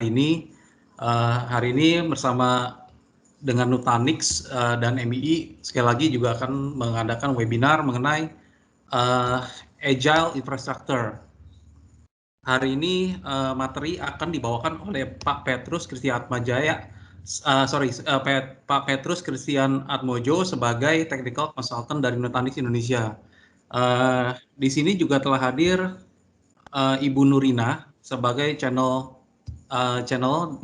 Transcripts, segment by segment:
ini. Hari ini bersama dengan Nutanix dan MII sekali lagi juga akan mengadakan webinar mengenai Agile Infrastructure. Hari ini materi akan dibawakan oleh Pak Petrus Kristiatmajaya, Pak Petrus Christian Atmojo sebagai Technical Consultant dari Nutanix Indonesia. Di sini juga telah hadir Ibu Nurina sebagai channel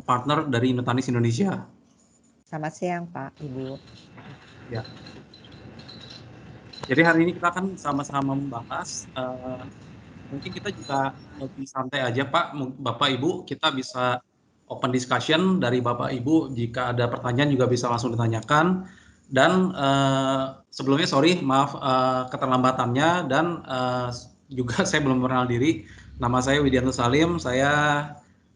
partner dari Nutanix Indonesia. Selamat siang Pak, Ibu. Ya. Jadi hari ini kita akan sama-sama membahas, mungkin kita juga lebih santai aja Pak, Bapak Ibu, kita bisa open discussion dari Bapak Ibu, jika ada pertanyaan juga bisa langsung ditanyakan. Dan sebelumnya maaf keterlambatannya, dan juga saya belum mengenal diri. Nama saya Widianto Salim, saya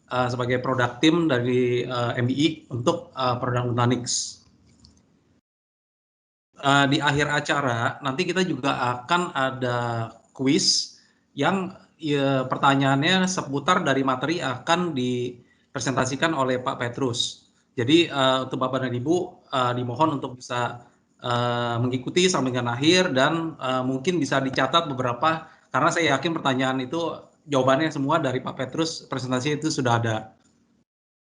sebagai product team dari MII untuk produk Nutanix. Di akhir acara nanti kita juga akan ada kuis yang pertanyaannya seputar dari materi akan dipresentasikan oleh Pak Petrus. Jadi untuk Bapak dan Ibu dimohon untuk bisa mengikuti sampai dengan akhir, dan mungkin bisa dicatat beberapa, karena saya yakin pertanyaan itu jawabannya semua dari Pak Petrus, presentasi itu sudah ada.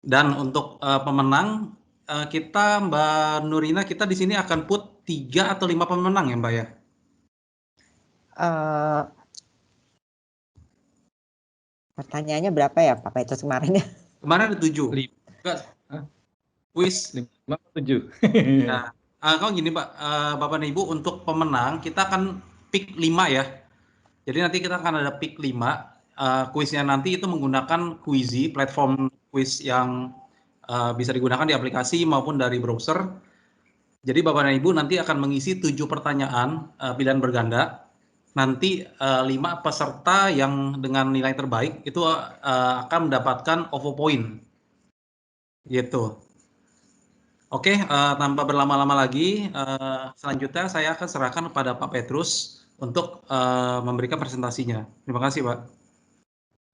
Dan untuk pemenang, kita Mbak Nurina, kita di sini akan put 3 atau 5 pemenang ya Mbak ya? Pertanyaannya berapa ya Pak Petrus kemarin ya? Kemarin ada 7. Kuis 5 atau 7. Nah, kalau gini Pak, Bapak dan Ibu, untuk pemenang kita akan pick 5 ya. Jadi nanti kita akan ada pick 5. Kuisnya nanti itu menggunakan Quizy, platform kuis yang bisa digunakan di aplikasi maupun dari browser. Jadi Bapak dan Ibu nanti akan mengisi 7 pertanyaan pilihan berganda. Nanti 5 peserta yang dengan nilai terbaik itu akan mendapatkan OVO point. Gitu. Oke, tanpa berlama-lama lagi, selanjutnya saya akan serahkan kepada Pak Petrus untuk memberikan presentasinya. Terima kasih, Pak.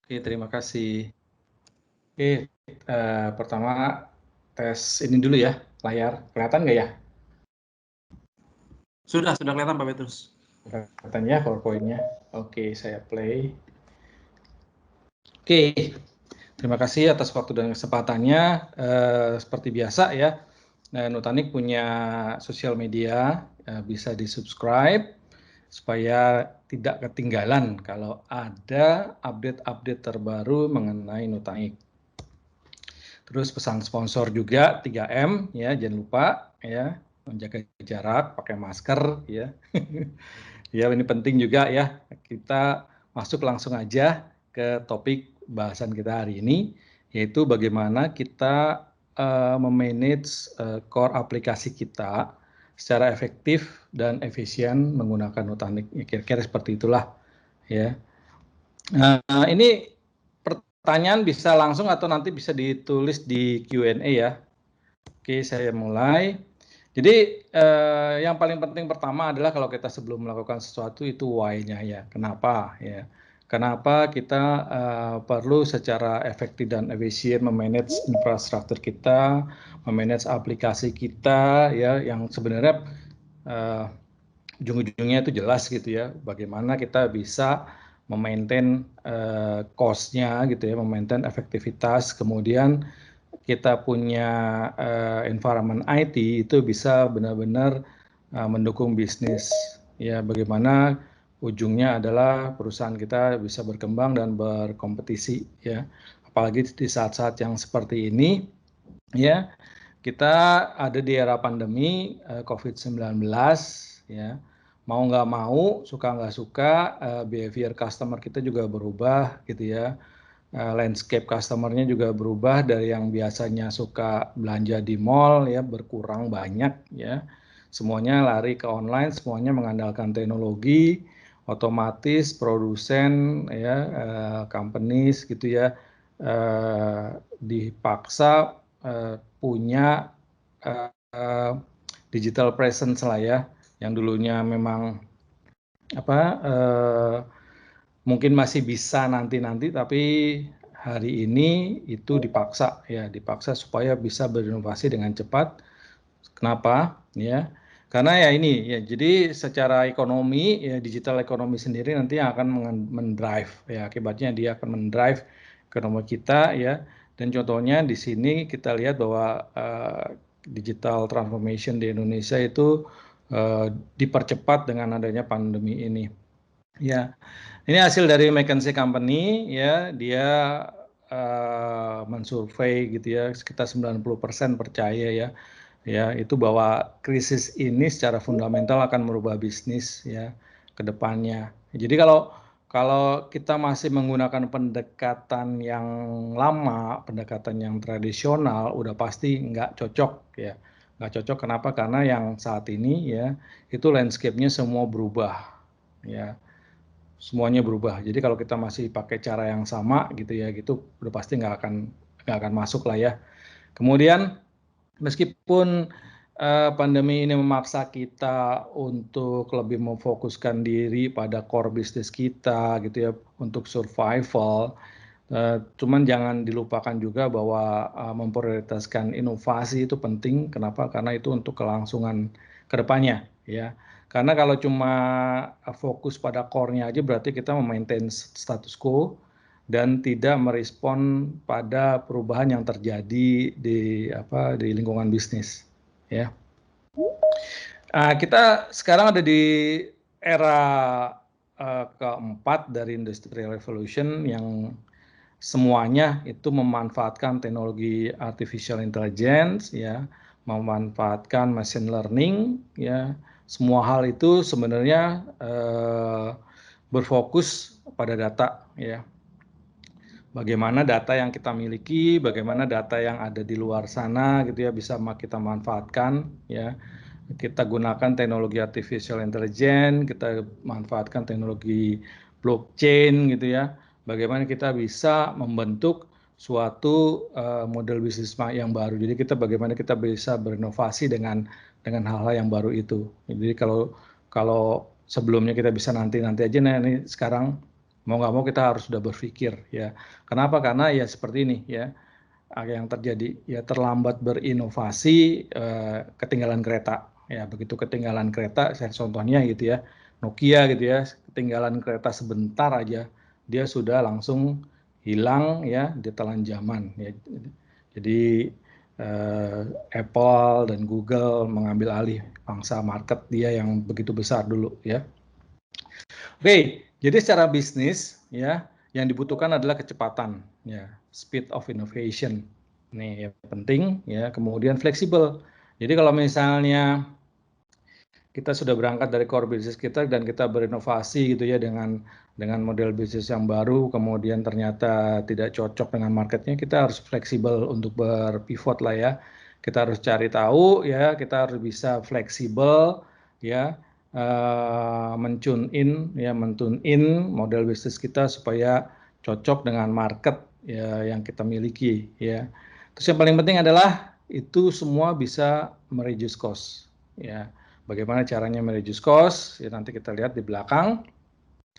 Oke, terima kasih. Oke, pertama tes ini dulu ya, layar. Kelihatan nggak ya? Sudah kelihatan Pak Petrus. Kelihatan ya PowerPoint-nya. Oke, saya play. Oke, terima kasih atas waktu dan kesempatannya. Seperti biasa ya, Nutanix punya sosial media, bisa di-subscribe supaya tidak ketinggalan kalau ada update-update terbaru mengenai Nutanix. Terus pesan sponsor juga 3M ya, jangan lupa ya, menjaga jarak, pakai masker ya. Ya, ini penting juga ya. Kita masuk langsung aja ke topik bahasan kita hari ini, yaitu bagaimana kita memanage core aplikasi kita secara efektif dan efisien menggunakan Nutanix. Ya, kira-kira seperti itulah ya. Ini pertanyaan bisa langsung atau nanti bisa ditulis di Q&A ya. Oke, saya mulai. Jadi yang paling penting pertama adalah kalau kita sebelum melakukan sesuatu itu why-nya ya. Kenapa ya? Kenapa kita perlu secara efektif dan efisien memanage infrastruktur kita, memanage aplikasi kita ya, yang sebenarnya ujung-ujungnya itu jelas gitu ya. Bagaimana kita bisa memaintain cost-nya gitu ya, memaintain efektivitas, kemudian kita punya environment IT itu bisa benar-benar mendukung bisnis ya, bagaimana ujungnya adalah perusahaan kita bisa berkembang dan berkompetisi ya, apalagi di saat-saat yang seperti ini ya, kita ada di era pandemi COVID-19 ya, mau nggak mau, suka nggak suka, behavior customer kita juga berubah gitu ya. Landscape customer-nya juga berubah dari yang biasanya suka belanja di mall ya, berkurang banyak ya. Semuanya lari ke online, semuanya mengandalkan teknologi, otomatis produsen ya, companies gitu ya, dipaksa punya digital presence lah ya, yang dulunya memang mungkin masih bisa nanti-nanti, tapi hari ini itu dipaksa supaya bisa berinovasi dengan cepat. Kenapa? Ya, karena ya ini ya, jadi secara ekonomi ya, digital ekonomi sendiri nanti akan mendrive ya, akibatnya dia akan mendrive ekonomi kita ya. Dan contohnya di sini kita lihat bahwa digital transformation di Indonesia itu dipercepat dengan adanya pandemi ini. Ya, ini hasil dari McKinsey Company ya, dia mensurvei gitu ya, sekitar 90% percaya ya. Ya, itu bahwa krisis ini secara fundamental akan merubah bisnis ya ke depannya. Jadi kalau kita masih menggunakan pendekatan yang lama, pendekatan yang tradisional, udah pasti nggak cocok ya. Nggak cocok kenapa? Karena yang saat ini ya, itu landscape-nya semua berubah ya. Semuanya berubah. Jadi kalau kita masih pakai cara yang sama gitu ya, gitu udah pasti nggak akan masuk lah ya. Kemudian meskipun pandemi ini memaksa kita untuk lebih memfokuskan diri pada core bisnis kita gitu ya, untuk survival, cuman jangan dilupakan juga bahwa memprioritaskan inovasi itu penting. Kenapa? Karena itu untuk kelangsungan kedepannya ya. Karena kalau cuma fokus pada core-nya aja berarti kita memaintain status quo dan tidak merespon pada perubahan yang terjadi di lingkungan bisnis ya. Kita sekarang ada di era keempat dari Industrial Revolution yang semuanya itu memanfaatkan teknologi artificial intelligence ya, memanfaatkan machine learning ya. Semua hal itu sebenarnya berfokus pada data ya. Bagaimana data yang kita miliki, bagaimana data yang ada di luar sana gitu ya bisa kita manfaatkan ya. Kita gunakan teknologi artificial intelligence, kita manfaatkan teknologi blockchain gitu ya. Bagaimana kita bisa membentuk suatu model bisnis yang baru. Jadi bagaimana kita bisa berinovasi dengan hal-hal yang baru itu. Jadi kalau sebelumnya kita bisa nanti aja, nah ini sekarang mau nggak mau kita harus sudah berpikir ya. Kenapa? Karena ya seperti ini ya, yang terjadi ya, terlambat berinovasi, ketinggalan kereta ya. Begitu ketinggalan kereta, saya contohnya gitu ya, Nokia gitu ya, ketinggalan kereta sebentar aja dia sudah langsung hilang ya, ditelan zaman ya. Jadi Apple dan Google mengambil alih pangsa market dia yang begitu besar dulu ya. Oke, jadi secara bisnis ya, yang dibutuhkan adalah kecepatan ya, speed of innovation. Ini ya penting ya, kemudian fleksibel. Jadi kalau misalnya kita sudah berangkat dari core bisnis kita dan kita berinovasi gitu ya dengan model bisnis yang baru, kemudian ternyata tidak cocok dengan marketnya, kita harus fleksibel untuk berpivot lah ya. Kita harus cari tahu ya, kita harus bisa fleksibel ya, mentune in model bisnis kita supaya cocok dengan market ya yang kita miliki ya. Terus yang paling penting adalah itu semua bisa mereduce cost ya. Bagaimana caranya mereduce cost ya, nanti kita lihat di belakang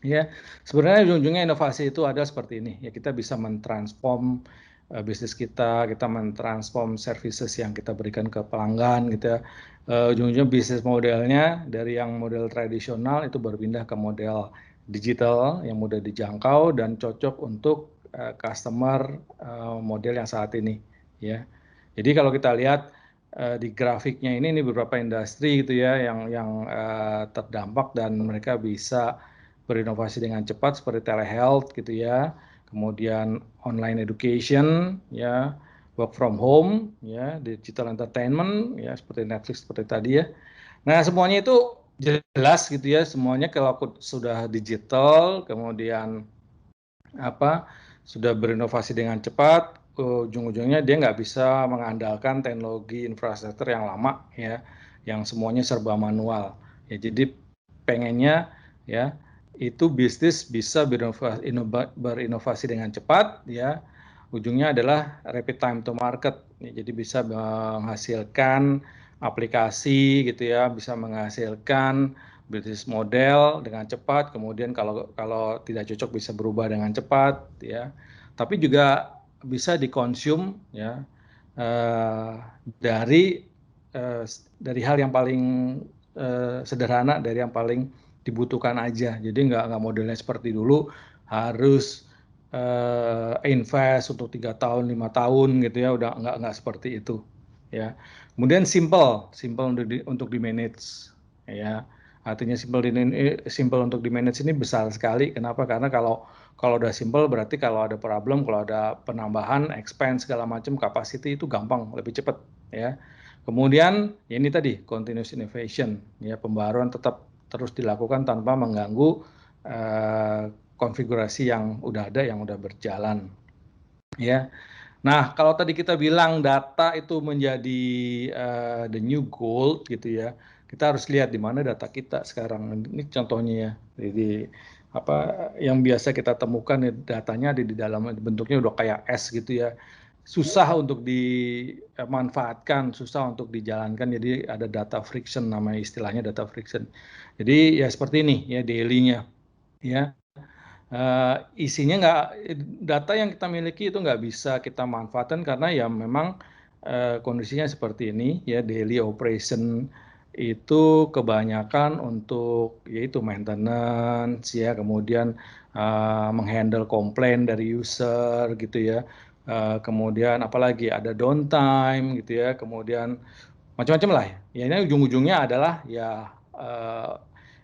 ya. Sebenarnya ujung-ujungnya inovasi itu ada seperti ini ya, kita bisa mentransform bisnis kita mentransform services yang kita berikan ke pelanggan gitu ya. Ujung-ujungnya bisnis modelnya dari yang model tradisional itu berpindah ke model digital yang mudah dijangkau dan cocok untuk customer model yang saat ini ya. Jadi kalau kita lihat di grafiknya ini beberapa industri gitu ya yang terdampak dan mereka bisa berinovasi dengan cepat seperti telehealth gitu ya. Kemudian online education ya, work from home ya, digital entertainment ya seperti Netflix seperti tadi ya. Nah, semuanya itu jelas gitu ya, semuanya kalau sudah digital kemudian sudah berinovasi dengan cepat, ujung-ujungnya dia nggak bisa mengandalkan teknologi infrastruktur yang lama ya, yang semuanya serba manual ya. Jadi pengennya ya itu bisnis bisa berinovasi dengan cepat ya, ujungnya adalah rapid time to market ya, jadi bisa menghasilkan aplikasi gitu ya, bisa menghasilkan bisnis model dengan cepat, kemudian kalau tidak cocok bisa berubah dengan cepat ya. tapi juga bisa dikonsum ya dari hal yang paling sederhana, dari yang paling dibutuhkan aja. Jadi nggak modelnya seperti dulu harus invest untuk 3 tahun, 5 tahun gitu ya, udah nggak seperti itu ya. Kemudian simple untuk di manage ya. Artinya simple untuk di manage ini besar sekali. Kenapa? Karena kalau udah simple berarti kalau ada problem, kalau ada penambahan, expense segala macam, capacity itu gampang, lebih cepat ya. Kemudian ya ini tadi continuous innovation ya, pembaruan tetap terus dilakukan tanpa mengganggu konfigurasi yang udah ada, yang udah berjalan ya. Nah, kalau tadi kita bilang data itu menjadi the new gold gitu ya, kita harus lihat di mana data kita sekarang. Ini contohnya ya. Jadi apa yang biasa kita temukan datanya di dalam bentuknya udah kayak es gitu ya. Susah untuk dimanfaatkan, susah untuk dijalankan. Jadi ada data friction, namanya istilahnya data friction. Jadi ya seperti ini ya daily-nya ya. Isinya data yang kita miliki itu nggak bisa kita manfaatkan karena ya memang kondisinya seperti ini ya, daily operation itu kebanyakan untuk yaitu maintenance ya, kemudian menghandle komplain dari user gitu ya, kemudian apalagi ada downtime gitu ya, kemudian macam-macam lah ya. Ini ujung-ujungnya adalah ya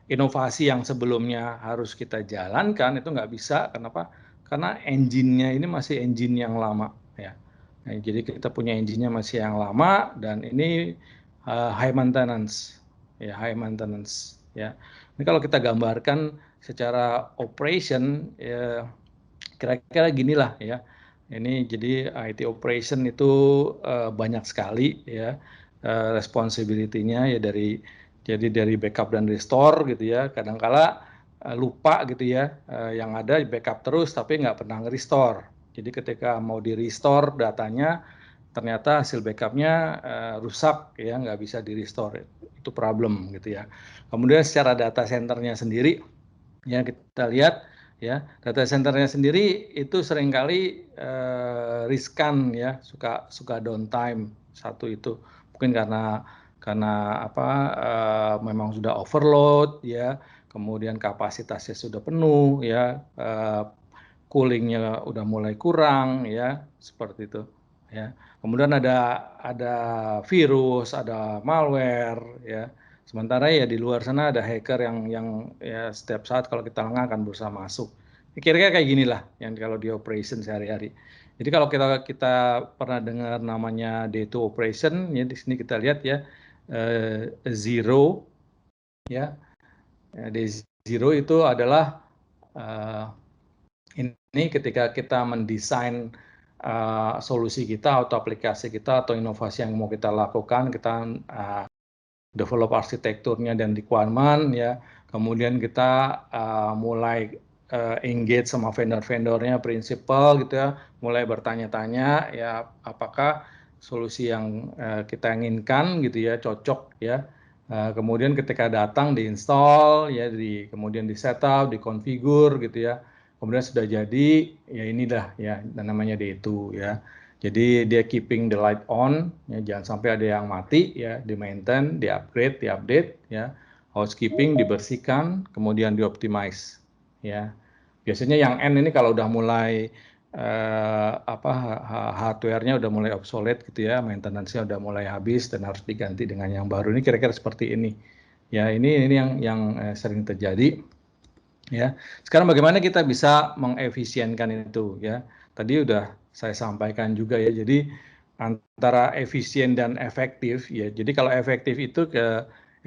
inovasi yang sebelumnya harus kita jalankan itu nggak bisa. Kenapa? Karena engine-nya ini masih engine yang lama ya. Nah, jadi kita punya engine-nya masih yang lama dan ini high maintenance ya, high maintenance ya. Ini kalau kita gambarkan secara operation ya, kira-kira ginilah ya. Ini jadi IT operation itu banyak sekali ya responsibility-nya ya, dari backup dan restore gitu ya. Kadangkala lupa gitu ya, yang ada backup terus tapi nggak pernah nge-restore. Jadi ketika mau di-restore datanya ternyata hasil backupnya rusak ya, nggak bisa di-restore. Itu problem gitu ya. Kemudian secara data centernya sendiri ya, kita lihat ya, data centernya sendiri itu seringkali riskan ya, suka downtime. Satu itu mungkin karena memang sudah overload ya, kemudian kapasitasnya sudah penuh ya, coolingnya udah mulai kurang ya, seperti itu ya. Kemudian ada virus, ada malware ya. Sementara ya di luar sana ada hacker yang ya setiap saat kalau kita lengah akan berusaha masuk. Kira-kira kayak gini lah yang kalau di operation sehari-hari. Jadi kalau kita pernah dengar namanya day to operation ya, di sini kita lihat ya zero ya. Day zero itu adalah ini ketika kita mendesain solusi kita atau aplikasi kita atau inovasi yang mau kita lakukan, kita develop arsitekturnya dan requirement ya, kemudian kita mulai engage sama vendor-vendornya, principal gitu ya, mulai bertanya-tanya ya apakah solusi yang kita inginkan gitu ya cocok ya. Kemudian ketika datang diinstal ya, kemudian di setup, dikonfigur gitu ya. Kemudian sudah jadi ya inilah ya namanya D2 ya. Jadi dia keeping the light on, ya, jangan sampai ada yang mati, ya, di maintain, di upgrade, di update, ya, housekeeping dibersihkan, kemudian dioptimize, ya. Biasanya yang N ini kalau udah mulai hardware-nya udah mulai obsolete gitu ya, maintenance-nya udah mulai habis dan harus diganti dengan yang baru. Ini kira-kira seperti ini, ya. Ini yang sering terjadi, ya. Sekarang bagaimana kita bisa mengefisienkan itu, ya. Tadi udah saya sampaikan juga ya, jadi antara efisien dan efektif ya. Jadi kalau efektif itu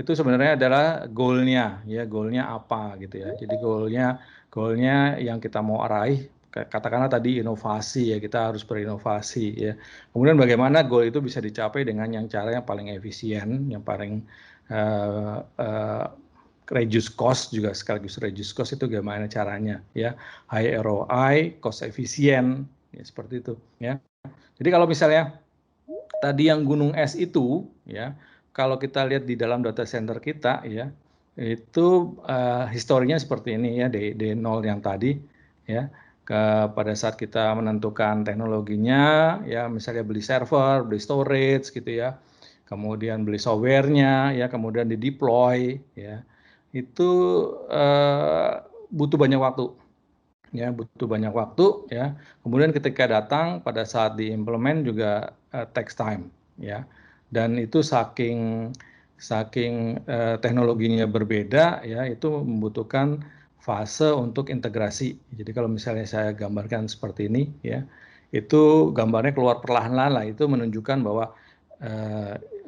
sebenarnya adalah goalnya ya, goalnya apa gitu ya. Jadi goalnya yang kita mau raih, katakanlah tadi inovasi ya, kita harus berinovasi ya. Kemudian bagaimana goal itu bisa dicapai dengan cara yang paling efisien, yang paling reduce cost juga, sekaligus reduce cost itu gimana caranya ya, high ROI, cost efisien ya, seperti itu ya. Jadi kalau misalnya tadi yang gunung es itu ya, kalau kita lihat di dalam data center kita ya, itu historinya seperti ini ya, D0 yang tadi ya. pada saat kita menentukan teknologinya, ya misalnya beli server, beli storage gitu ya, kemudian beli softwarenya, ya kemudian di deploy, ya itu butuh banyak waktu, ya butuh banyak waktu, ya. Kemudian ketika datang pada saat diimplement juga takes time, ya. Dan itu saking teknologinya berbeda, ya itu membutuhkan fase untuk integrasi. Jadi kalau misalnya saya gambarkan seperti ini, ya itu gambarnya keluar perlahan-lahan lah. Itu menunjukkan bahwa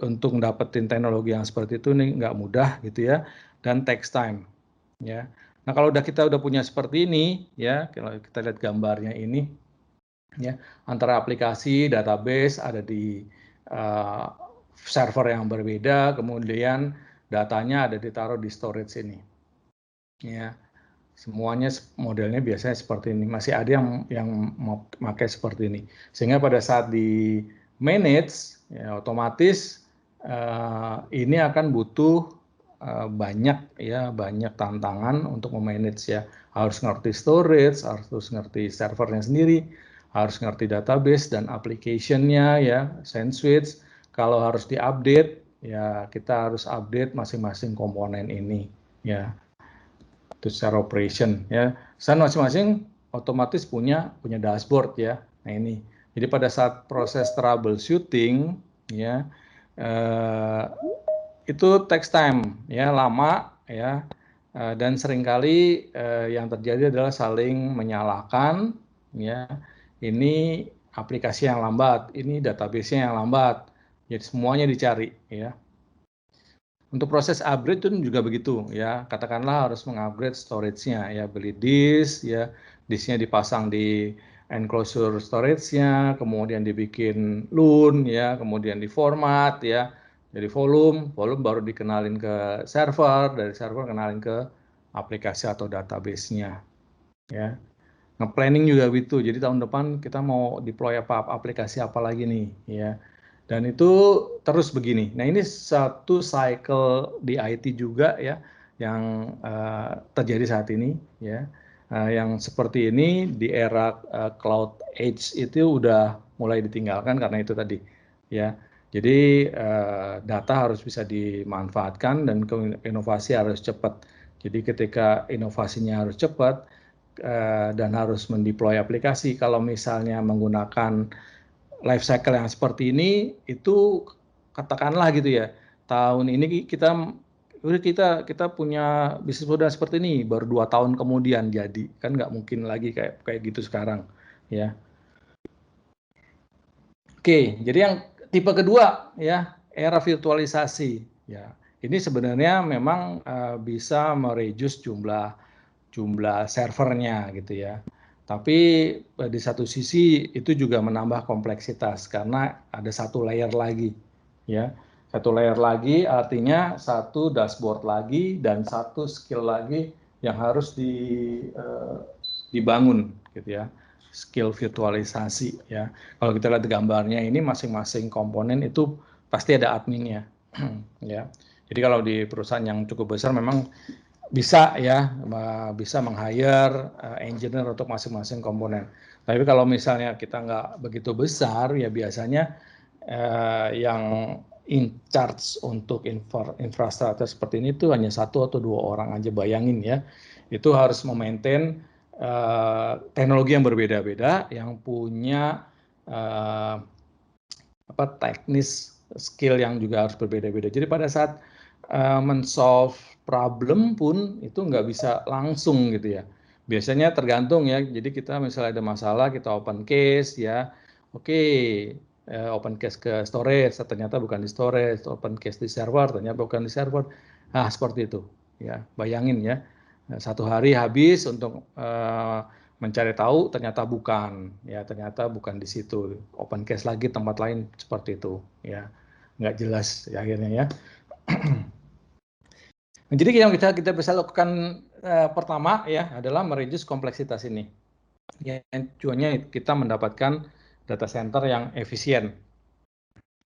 untuk dapetin teknologi yang seperti itu nih nggak mudah gitu ya, dan takes time, ya. Nah kalau kita udah punya seperti ini, ya kalau kita lihat gambarnya ini, ya antara aplikasi, database ada di server yang berbeda, kemudian datanya ada ditaruh di storage ini, ya semuanya modelnya biasanya seperti ini. Masih ada yang mau pakai seperti ini, sehingga pada saat di manage, ya otomatis ini akan butuh banyak tantangan untuk memanage, ya harus ngerti storage, harus ngerti servernya sendiri, harus ngerti database dan application-nya, ya SandSwitch. Kalau harus diupdate, ya kita harus update masing-masing komponen ini, ya itu secara operation, ya. Masing-masing otomatis punya dashboard, ya. Nah ini, jadi pada saat proses troubleshooting, ya itu takes time, ya lama, ya. Dan seringkali yang terjadi adalah saling menyalahkan, ya. Ini aplikasi yang lambat, ini database-nya yang lambat. Jadi semuanya dicari, ya. Untuk proses upgrade itu juga begitu, ya. Katakanlah harus mengupgrade storage-nya, ya beli disk, ya disknya dipasang di enclosure storage-nya, kemudian dibikin LUN, ya kemudian diformat, ya jadi volume baru dikenalin ke server, dari server kenalin ke aplikasi atau database-nya, ya. Nge-planning juga gitu, jadi tahun depan kita mau deploy aplikasi apa lagi nih, ya. Dan itu terus begini. Nah ini satu cycle di IT juga, ya yang terjadi saat ini, ya yang seperti ini di era cloud age itu udah mulai ditinggalkan karena itu tadi, ya. Jadi data harus bisa dimanfaatkan dan inovasi harus cepat. Jadi ketika inovasinya harus cepat dan harus mendeploy aplikasi, kalau misalnya menggunakan life cycle yang seperti ini, itu katakanlah gitu ya, tahun ini kita punya bisnis model seperti ini baru 2 tahun kemudian jadi, kan nggak mungkin lagi kayak gitu sekarang, ya. Oke, jadi yang tipe kedua, ya era virtualisasi, ya ini sebenarnya memang bisa mereduce jumlah servernya gitu ya. Tapi di satu sisi itu juga menambah kompleksitas karena ada satu layer lagi, ya. Satu layer lagi artinya satu dashboard lagi dan satu skill lagi yang harus dibangun gitu ya. Skill virtualisasi, ya. Kalau kita lihat gambarnya ini masing-masing komponen itu pasti ada adminnya, ya. Jadi kalau di perusahaan yang cukup besar memang bisa, ya bisa meng-hire engineer untuk masing-masing komponen. Tapi kalau misalnya kita nggak begitu besar, ya biasanya yang in charge untuk infrastruktur seperti ini tuh hanya 1 atau 2 orang aja. Bayangin ya, itu harus memaintain teknologi yang berbeda-beda, yang punya teknis skill yang juga harus berbeda-beda. Jadi pada saat men-solve problem pun itu nggak bisa langsung gitu ya. Biasanya tergantung ya. Jadi kita misalnya ada masalah, kita open case ya. Oke, open case ke storage, ternyata bukan di storage. Open case di server, ternyata bukan di server. Nah seperti itu ya. Bayangin ya, 1 hari habis untuk mencari tahu, ternyata bukan, ya ternyata bukan di situ. Open case lagi tempat lain seperti itu, ya nggak jelas ya akhirnya ya. Nah, jadi yang kita bisa lakukan pertama ya adalah mereduce kompleksitas ini. Ya, tujuannya kita mendapatkan data center yang efisien.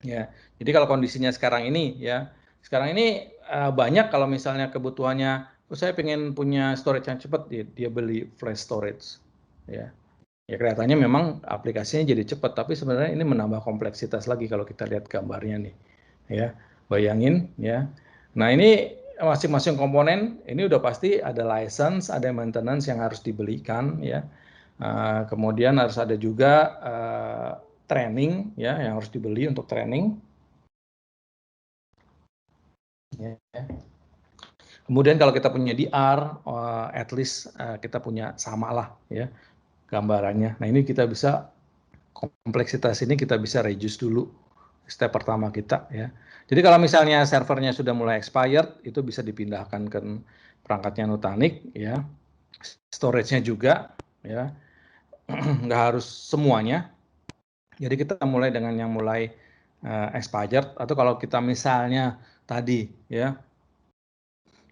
Ya, jadi kalau kondisinya sekarang ini ya, sekarang ini banyak kalau misalnya kebutuhannya, saya pengen punya storage yang cepat, dia beli flash storage. ya. Ya kelihatannya memang aplikasinya jadi cepat, tapi sebenarnya ini menambah kompleksitas lagi kalau kita lihat gambarnya nih, ya. Bayangin, ya. Nah ini masing-masing komponen ini udah pasti ada license, ada maintenance yang harus dibelikan, ya. Kemudian harus ada juga training, ya, yang harus dibeli untuk training. Ya. Kemudian kalau kita punya DR, at least kita punya sama lah, ya, gambarannya. Nah ini kita bisa kompleksitas ini kita bisa reduce dulu step pertama kita, ya. Jadi kalau misalnya servernya sudah mulai expired, itu bisa dipindahkan ke perangkatnya Nutanix, ya. Storage-nya juga, ya. Nggak harus semuanya. Jadi kita mulai dengan yang mulai expired, atau kalau kita misalnya tadi, ya,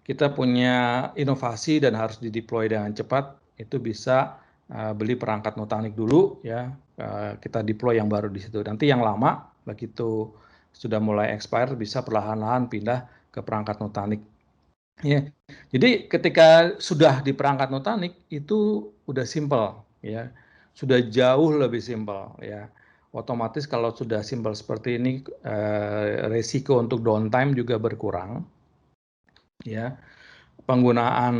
kita punya inovasi dan harus dideploy dengan cepat, itu bisa beli perangkat Nutanix dulu, ya, kita deploy yang baru di situ. Nanti yang lama begitu sudah mulai expire bisa perlahan-lahan pindah ke perangkat Nutanix. Ya. Jadi ketika sudah di perangkat Nutanix itu udah simple, ya, sudah jauh lebih simple, ya. Otomatis kalau sudah simple seperti ini, resiko untuk downtime juga berkurang, ya. Penggunaan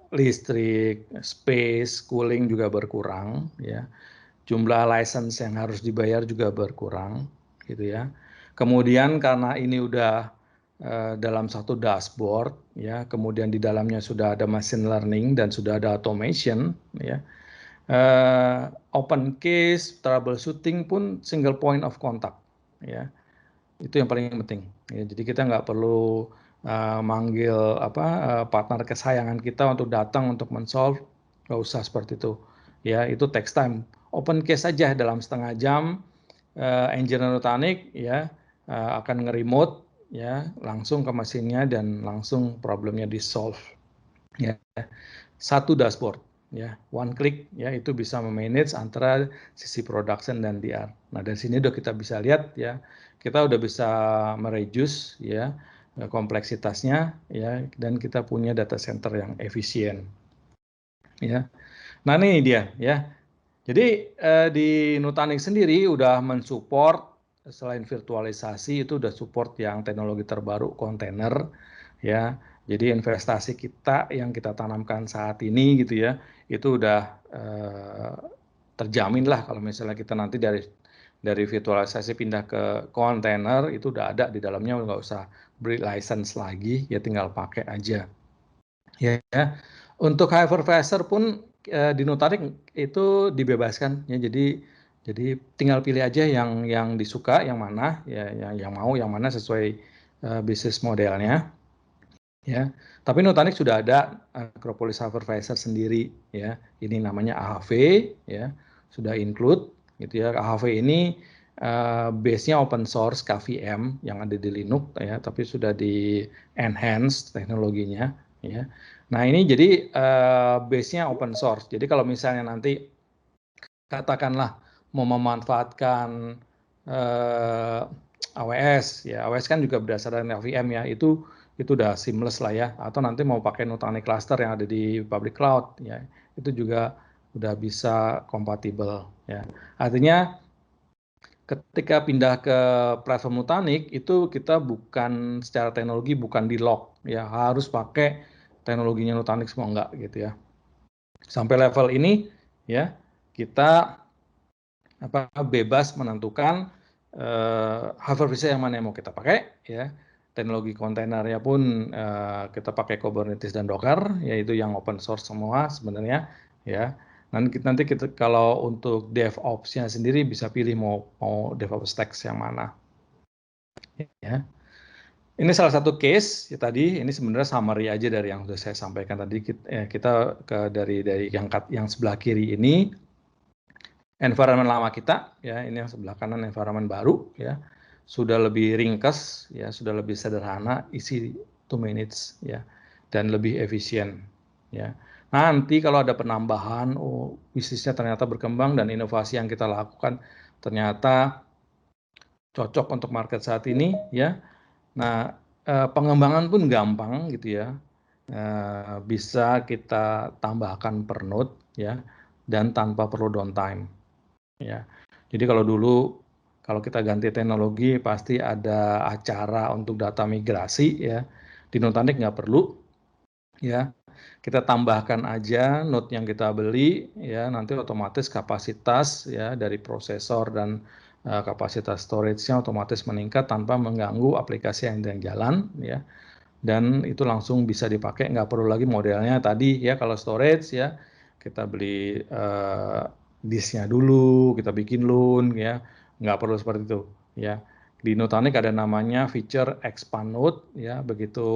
listrik, space, cooling juga berkurang, ya. Jumlah license yang harus dibayar juga berkurang, gitu ya. Kemudian karena ini udah dalam satu dashboard, ya, kemudian di dalamnya sudah ada machine learning dan sudah ada automation, ya. Open case, troubleshooting pun single point of contact, ya. Itu yang paling penting, ya. Jadi kita nggak perlu manggil partner kesayangan kita untuk datang untuk men-solve, nggak usah seperti itu, ya. Itu takes time. Open case saja dalam setengah jam, engineer Nutanix, ya, akan nge-remote, ya, langsung ke mesinnya dan langsung problemnya di-solve, ya. Satu dashboard, ya, one click, ya, itu bisa memanage antara sisi production dan DR. Nah dari sini udah kita bisa lihat, ya, kita udah bisa mereduce, ya, kompleksitasnya, ya, dan kita punya data center yang efisien, ya. Nah ini dia, ya. Jadi di Nutanix sendiri udah mensupport, selain virtualisasi itu udah support yang teknologi terbaru kontainer, ya. Jadi investasi kita yang kita tanamkan saat ini, gitu ya, itu udah terjamin lah kalau misalnya kita nanti dari virtualisasi pindah ke kontainer, itu udah ada di dalamnya, nggak usah beli license lagi, ya tinggal pakai aja, ya. Untuk hypervisor pun di Nutanix itu dibebaskan, ya. Jadi tinggal pilih aja yang disuka, yang mana, ya, yang mau yang mana sesuai bisnis modelnya, ya. Tapi Nutanix sudah ada Acropolis Hypervisor sendiri, ya. Ini namanya AHV, ya, sudah include, gitu ya. AHV ini base-nya open source KVM yang ada di Linux, ya, tapi sudah di enhance teknologinya, ya. Nah ini jadi base-nya open source. Jadi kalau misalnya nanti katakanlah mau memanfaatkan AWS, ya, AWS kan juga berdasarkan KVM, ya, itu udah seamless lah, ya. Atau nanti mau pakai Nutanix cluster yang ada di public cloud, ya, itu juga udah bisa kompatibel, ya. Artinya ketika pindah ke platform Nutanix itu kita bukan secara teknologi bukan di lock, ya, harus pakai teknologinya Nutanix mau enggak, gitu ya. Sampai level ini, ya, kita bebas menentukan hypervisor yang mana yang mau kita pakai, ya. Teknologi kontainernya pun kita pakai Kubernetes dan Docker, yaitu yang open source semua sebenarnya, ya. Nanti kita kalau untuk DevOps-nya sendiri bisa pilih mau DevOps Stacks yang mana, ya. Ini salah satu case, ya, tadi ini sebenarnya summary aja dari yang sudah saya sampaikan tadi. Kita dari yang sebelah kiri ini environment lama kita, ya, ini yang sebelah kanan environment baru, ya, sudah lebih ringkas, ya, sudah lebih sederhana, isi 2 minutes, ya, dan lebih efisien, ya. Nanti kalau ada penambahan, bisnisnya ternyata berkembang dan inovasi yang kita lakukan ternyata cocok untuk market saat ini, ya. Nah, pengembangan pun gampang, gitu ya. Bisa kita tambahkan per node, ya, dan tanpa perlu downtime, ya. Jadi kalau dulu kalau kita ganti teknologi pasti ada acara untuk data migrasi, ya. Di Nutanix nggak perlu, ya. Kita tambahkan aja node yang kita beli, ya, nanti otomatis kapasitas, ya, dari prosesor dan kapasitas storage-nya otomatis meningkat tanpa mengganggu aplikasi yang sedang jalan, ya. Dan itu langsung bisa dipakai, nggak perlu lagi modelnya tadi, ya. Kalau storage, ya, kita beli disknya dulu, kita bikin loan, ya, nggak perlu seperti itu, ya. Di Nutanix ada namanya feature expand node, ya. Begitu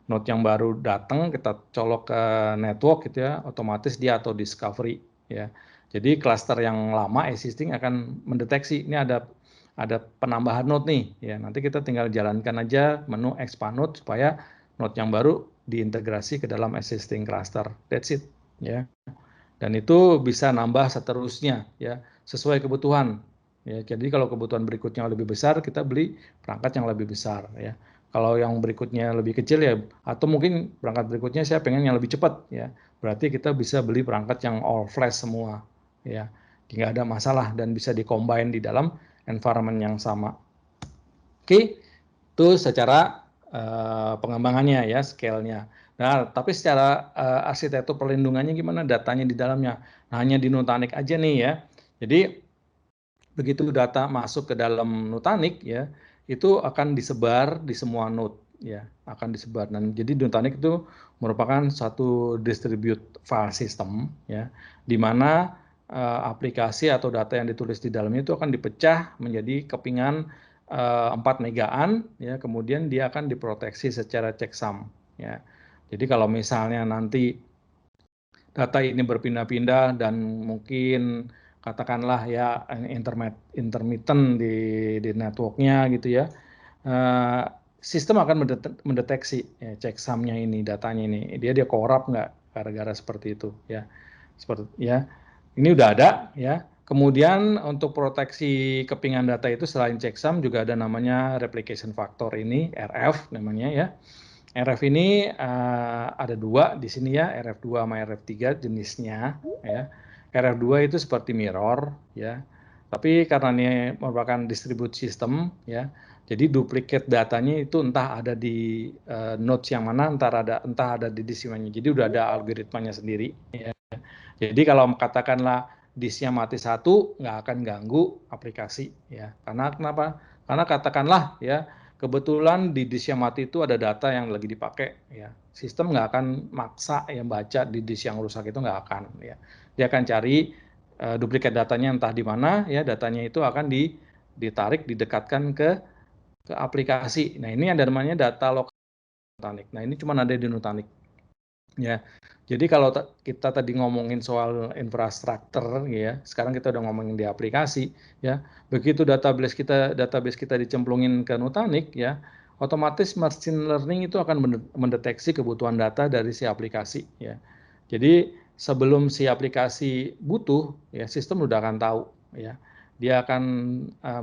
node yang baru datang, kita colok ke network, gitu ya, otomatis dia auto discovery, ya. Jadi cluster yang lama existing akan mendeteksi ini ada penambahan node nih, ya. Nanti kita tinggal jalankan aja menu expand node supaya node yang baru diintegrasi ke dalam existing cluster. That's it, ya. Dan itu bisa nambah seterusnya, ya, sesuai kebutuhan, ya. Jadi kalau kebutuhan berikutnya lebih besar, kita beli perangkat yang lebih besar, ya. Kalau yang berikutnya lebih kecil, ya, atau mungkin perangkat berikutnya saya pengen yang lebih cepat, ya, berarti kita bisa beli perangkat yang all flash semua, ya, nggak ada masalah dan bisa di-combine di dalam environment yang sama. Oke, itu secara pengembangannya, ya, scale-nya. Nah, tapi secara arsitektur perlindungannya gimana, datanya di dalamnya. Nah, hanya di Nutanix aja nih, ya. Jadi begitu data masuk ke dalam Nutanix, ya, itu akan disebar di semua node, ya, akan disebar. Dan jadi Nutanix itu merupakan satu distribute file system, ya, di mana aplikasi atau data yang ditulis di dalamnya itu akan dipecah menjadi kepingan 4 megaan, ya, kemudian dia akan diproteksi secara checksum, ya. Jadi kalau misalnya nanti data ini berpindah-pindah dan mungkin katakanlah, ya, intermittent di networknya, gitu ya, sistem akan mendeteksi, ya, checksumnya ini, datanya ini, dia korup nggak gara-gara seperti itu, ya. Seperti, ya, ini udah ada, ya. Kemudian untuk proteksi kepingan data itu selain checksum juga ada namanya replication factor ini, RF namanya, ya. RF ini ada 2 di sini, ya, RF2 sama RF3 jenisnya, ya. RF2 itu seperti mirror, ya. Tapi karena ini merupakan distribute system, ya, jadi duplikat datanya itu entah ada di nodes yang mana, entah ada di disk yang mana. Jadi udah ada algoritmanya sendiri, ya. Jadi kalau katakanlah disknya mati satu, nggak akan ganggu aplikasi, ya. Karena kenapa? Karena katakanlah, ya, kebetulan di disk yang mati itu ada data yang lagi dipakai, ya. Sistem nggak akan maksa yang baca di disk yang rusak itu, nggak akan, ya. Dia akan cari duplikat datanya entah di mana, ya, datanya itu akan ditarik, didekatkan ke aplikasi. Nah, ini yang namanya data lokal Nutanix. Nah, ini cuma ada di Nutanix, ya. Jadi kalau kita tadi ngomongin soal infrastruktur, ya, sekarang kita udah ngomongin di aplikasi, ya. Begitu database kita dicemplungin ke Nutanix, ya, otomatis machine learning itu akan mendeteksi kebutuhan data dari si aplikasi, ya. Jadi sebelum si aplikasi butuh, ya, sistem udah akan tahu, ya. Dia akan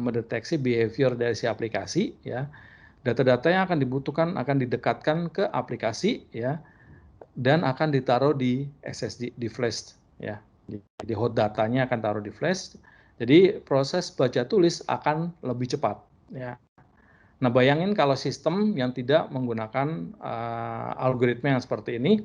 mendeteksi behavior dari si aplikasi, ya. Data-data yang akan dibutuhkan akan didekatkan ke aplikasi, ya, dan akan ditaruh di SSD, di flash, ya. Jadi hot datanya akan taruh di flash. Jadi proses baca tulis akan lebih cepat, ya. Nah, bayangin kalau sistem yang tidak menggunakan algoritma yang seperti ini,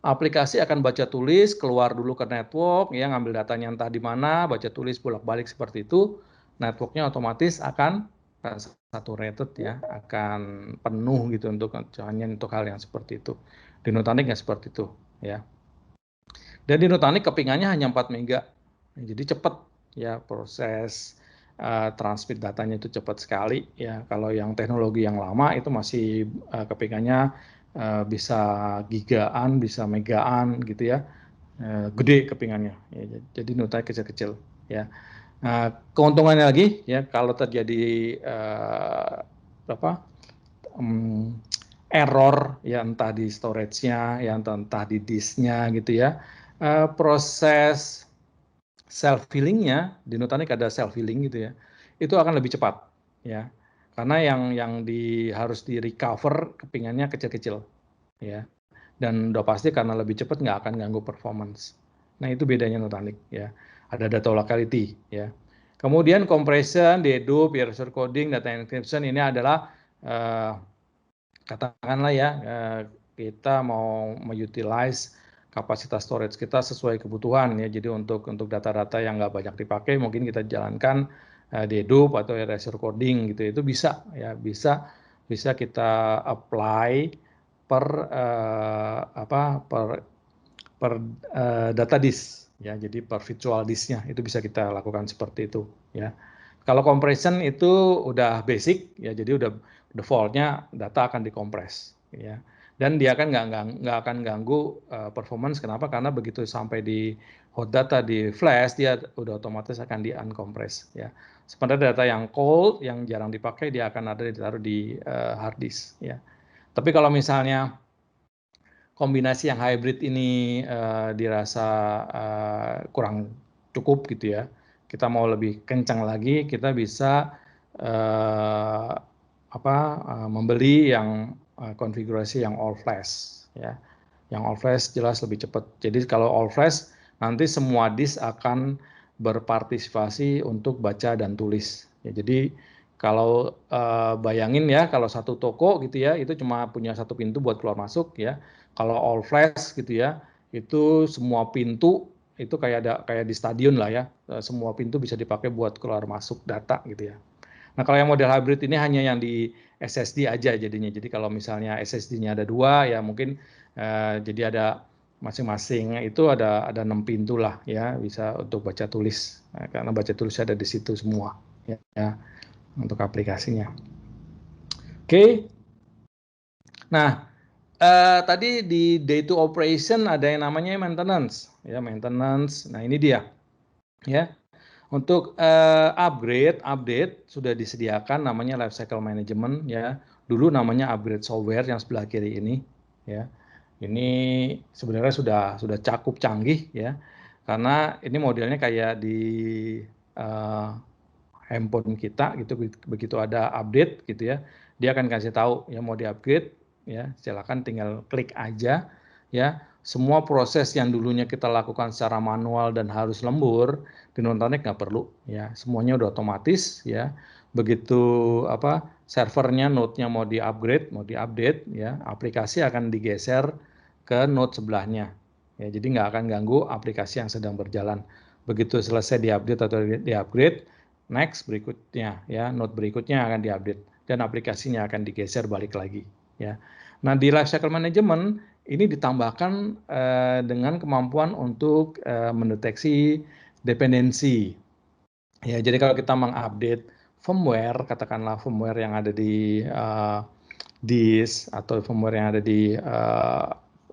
aplikasi akan baca tulis, keluar dulu ke network, ya, ngambil datanya entah di mana, baca tulis bolak-balik seperti itu, networknya otomatis akan saturated, ya, akan penuh gitu hanya untuk hal yang seperti itu. Di Nutanix nggak seperti itu, ya. Dan di Nutanix kepingannya hanya 4 mega, jadi cepat, ya, proses transmit datanya itu cepat sekali, ya. Kalau yang teknologi yang lama itu masih kepingannya bisa gigaan, bisa megaan, gitu ya, gede kepingannya, ya. Jadi Nutanix kecil-kecil, ya. Keuntungannya lagi, ya, kalau terjadi error, ya, entah di storage-nya, ya, entah di disk-nya, gitu ya, proses self healing-nya di Nutanix ada self healing, gitu ya, itu akan lebih cepat, ya, karena yang harus di recover kepingannya kecil-kecil, ya. dan udah pasti karena lebih cepat nggak akan ganggu performance. Nah itu bedanya Nutanix ya. Ada data locality ya. Kemudian compression, dedup, erasure coding, data encryption ini adalah katakanlah ya kita mau utilize kapasitas storage kita sesuai kebutuhan ya. Jadi untuk data-data yang nggak banyak dipakai mungkin kita jalankan dedup atau erasure coding gitu. Itu bisa ya, bisa kita apply per data disk ya. Jadi per virtual disknya itu bisa kita lakukan seperti itu ya. Kalau compression itu udah basic ya, jadi udah defaultnya data akan dikompres ya. Dan dia kan nggak akan ganggu performance. Kenapa? Karena begitu sampai di hot data di flash dia udah otomatis akan di uncompress ya. Sementara data yang cold yang jarang dipakai dia akan ada ditaruh di hard disk ya. Tapi kalau misalnya kombinasi yang hybrid ini dirasa kurang cukup gitu ya, kita mau lebih kencang lagi, kita bisa membeli yang konfigurasi yang all flash ya. Yang all flash jelas lebih cepat. Jadi kalau all flash nanti semua disk akan berpartisipasi untuk baca dan tulis. Ya, jadi kalau bayangin ya, kalau satu toko gitu ya, itu cuma punya satu pintu buat keluar masuk ya. Kalau all flash gitu ya, itu semua pintu itu kayak di stadion lah ya. Semua pintu bisa dipakai buat keluar masuk data gitu ya. Nah kalau yang model hybrid ini hanya yang di SSD aja jadinya. Jadi kalau misalnya SSD-nya ada 2 ya mungkin jadi ada masing-masing itu ada 6 pintu lah ya, bisa untuk baca tulis. Nah, karena baca tulisnya ada di situ semua ya untuk aplikasinya. Oke. Nah, tadi di day to operation ada yang namanya maintenance ya, maintenance. Nah, ini dia. Ya. Untuk update sudah disediakan namanya lifecycle management ya. Dulu namanya upgrade software yang sebelah kiri ini ya. Ini sebenarnya sudah cukup canggih ya. Karena ini modelnya kayak di handphone kita gitu, begitu ada update gitu ya. Dia akan kasih tahu ya mau di-upgrade ya, silakan tinggal klik aja ya. Semua proses yang dulunya kita lakukan secara manual dan harus lembur di Nutanix nggak perlu ya, semuanya udah otomatis ya. Begitu servernya, node-nya mau di-upgrade, mau di-update ya, aplikasi akan digeser ke node sebelahnya ya. Jadi nggak akan ganggu aplikasi yang sedang berjalan. Begitu selesai di-update atau di-upgrade, next berikutnya ya, node berikutnya akan di-update dan aplikasinya akan digeser balik lagi ya. Nah, di lifecycle management ini ditambahkan dengan kemampuan untuk mendeteksi dependensi. Ya, jadi kalau kita mengupdate firmware, katakanlah firmware yang ada di disk atau firmware yang ada di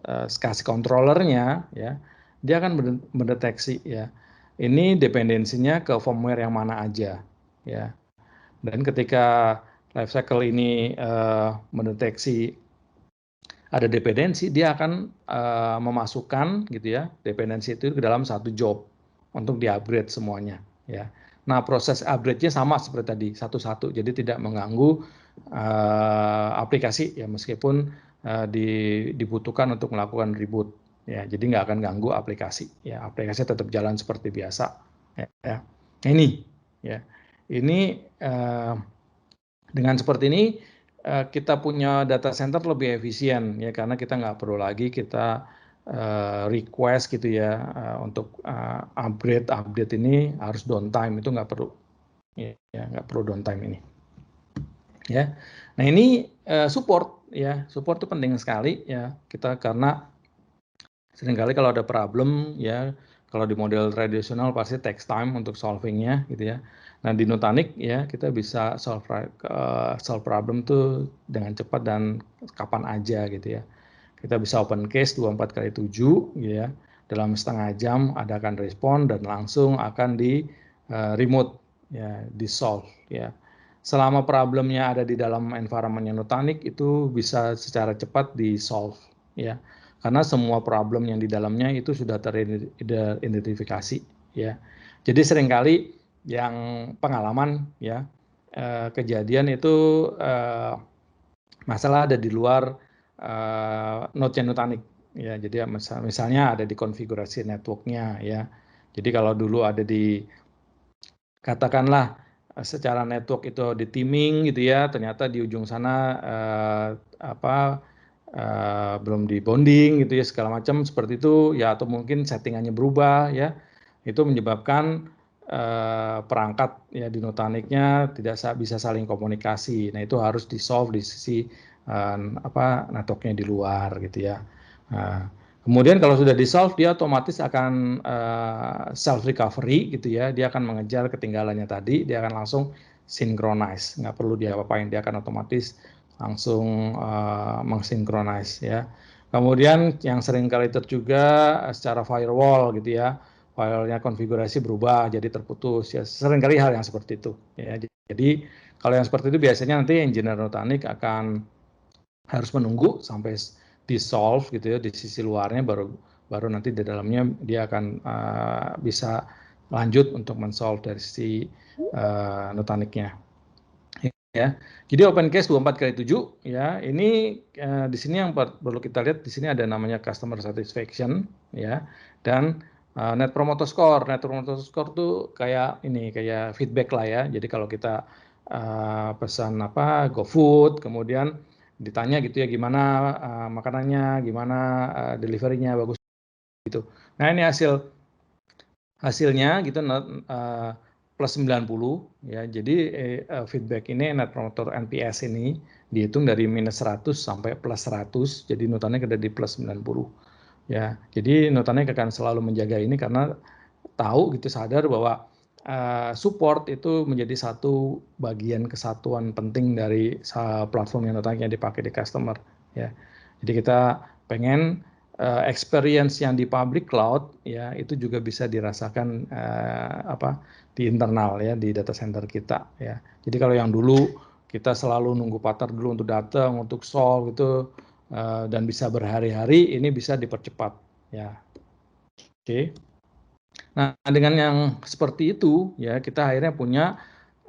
SCSI controllernya, ya, dia akan mendeteksi ya. Ini dependensinya ke firmware yang mana aja, ya. Dan ketika lifecycle ini mendeteksi ada dependensi, dia akan memasukkan gitu ya dependensi itu ke dalam satu job untuk di-upgrade semuanya ya. Nah, proses upgrade-nya sama seperti tadi, satu-satu, jadi tidak mengganggu aplikasi ya, meskipun dibutuhkan untuk melakukan reboot ya, jadi nggak akan ganggu aplikasi ya, aplikasi tetap jalan seperti biasa ya. Nah, ini ya, ini dengan seperti ini kita punya data center lebih efisien ya, karena kita nggak perlu lagi kita request gitu ya untuk update ini harus downtime, itu nggak perlu ya, nggak perlu downtime ini ya. Nah, ini support ya, support itu penting sekali ya kita, karena seringkali kalau ada problem ya, kalau di model tradisional pasti takes time untuk solvingnya gitu ya. Nah, di Nutanix ya kita bisa solve problem tuh dengan cepat dan kapan aja gitu ya. Kita bisa open case 24x7 gitu ya. Dalam setengah jam adakan respon dan langsung akan di remote ya, di solve ya. Selama problemnya ada di dalam environment-nya Nutanix itu bisa secara cepat di solve ya. Karena semua problem yang di dalamnya itu sudah teridentifikasi ya. Jadi seringkali yang pengalaman ya, kejadian itu masalah ada di luar node-nya Nutanix ya. Jadi misalnya ada di konfigurasi networknya ya. Jadi kalau dulu ada di katakanlah secara network itu di teaming gitu ya, ternyata di ujung sana belum di bonding gitu ya, segala macam seperti itu ya, atau mungkin settingannya berubah ya, itu menyebabkan perangkat ya di Nutanix-nya tidak bisa saling komunikasi. Nah, itu harus di solve di sisi networknya di luar gitu ya. Nah, kemudian kalau sudah di solve, dia otomatis akan self recovery gitu ya, dia akan mengejar ketinggalannya tadi, dia akan langsung synchronize, nggak perlu dia apain, dia akan otomatis langsung mengsynchronize ya. Kemudian yang sering kali juga secara firewall gitu ya, filenya konfigurasi berubah jadi terputus ya, seringkali hal yang seperti itu ya. Jadi kalau yang seperti itu biasanya nanti engineer Nutanix akan harus menunggu sampai di solve gitu ya di sisi luarnya, baru nanti di dalamnya dia akan bisa lanjut untuk men-solve dari sisi Nutanix-nya ya. Jadi OpenCase 24x7 ya, ini di sini yang perlu kita lihat, di sini ada namanya customer satisfaction ya, dan Net Promoter Score. Net Promoter Score tuh kayak feedback lah ya. Jadi kalau kita pesan GoFood, kemudian ditanya gitu ya, gimana makanannya, gimana deliverynya, bagus gitu. Nah, ini hasilnya gitu plus 90 ya. Jadi feedback ini, Net Promoter NPS ini dihitung dari -100 sampai +100. Jadi Nutanix ada di plus 90 ya. Jadi Nutanix akan selalu menjaga ini karena tahu gitu, sadar bahwa support itu menjadi satu bagian kesatuan penting dari platform yang Nutanix yang dipakai di customer ya. Jadi kita pengen experience yang di public cloud ya itu juga bisa dirasakan di internal ya, di data center kita ya. Jadi kalau yang dulu kita selalu nunggu partner dulu untuk datang, untuk solve gitu, dan bisa berhari-hari, ini bisa dipercepat ya. Oke. Nah, dengan yang seperti itu ya, kita akhirnya punya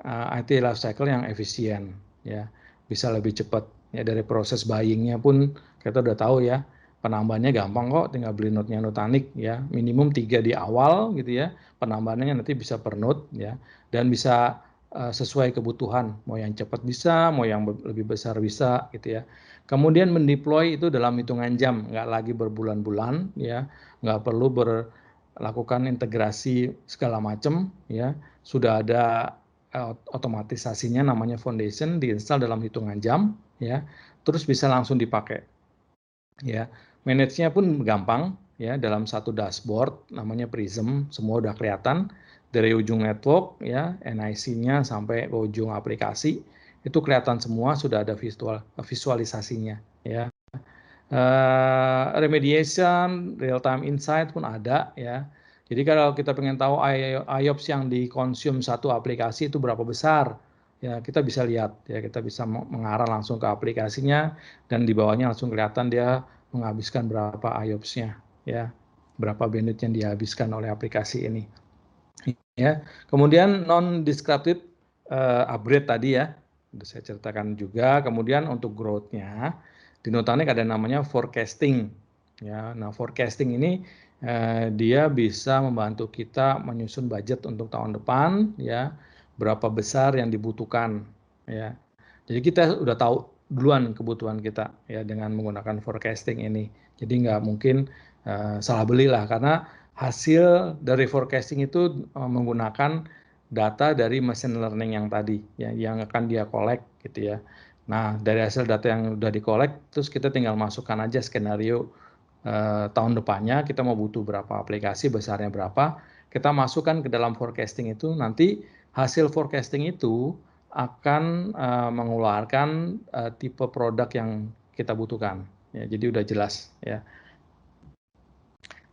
IT life cycle yang efisien ya, bisa lebih cepat ya. Dari proses buying-nya pun kita udah tahu ya, penambahannya gampang kok, tinggal beli node-nya Nutanix ya, minimum 3 di awal gitu ya, penambahannya nanti bisa per node ya, dan bisa sesuai kebutuhan, mau yang cepat bisa, mau yang lebih besar bisa gitu ya. Kemudian mendeploy itu dalam hitungan jam, nggak lagi berbulan-bulan ya, nggak perlu lakukan integrasi segala macam ya, sudah ada otomatisasinya namanya Foundation, diinstal dalam hitungan jam ya, terus bisa langsung dipakai ya. Manage-nya pun gampang ya, dalam satu dashboard namanya Prism, semua udah kelihatan dari ujung network ya, NIC-nya sampai ke ujung aplikasi itu kelihatan semua, sudah ada visualisasinya ya. Remediation, real time insight pun ada ya. Jadi kalau kita pengen tahu IOPS yang dikonsum satu aplikasi itu berapa besar, ya kita bisa lihat ya, kita bisa mengarah langsung ke aplikasinya, dan di bawahnya langsung kelihatan dia menghabiskan berapa IOPS-nya ya, berapa bandwidth yang dihabiskan oleh aplikasi ini ya. Kemudian non descriptive upgrade tadi ya, sudah saya ceritakan juga. Kemudian untuk growth-nya di Nutanix ada namanya forecasting ya. Nah, forecasting ini dia bisa membantu kita menyusun budget untuk tahun depan ya, berapa besar yang dibutuhkan ya. Jadi kita udah tahu duluan kebutuhan kita ya dengan menggunakan forecasting ini. Jadi nggak mungkin salah beli lah, karena hasil dari forecasting itu menggunakan data dari machine learning yang tadi ya, yang akan dia collect gitu ya. Nah, dari hasil data yang udah di-collect, terus kita tinggal masukkan aja skenario tahun depannya kita mau butuh berapa aplikasi, besarnya berapa, kita masukkan ke dalam forecasting itu, nanti hasil forecasting itu akan mengeluarkan tipe produk yang kita butuhkan ya, jadi udah jelas ya.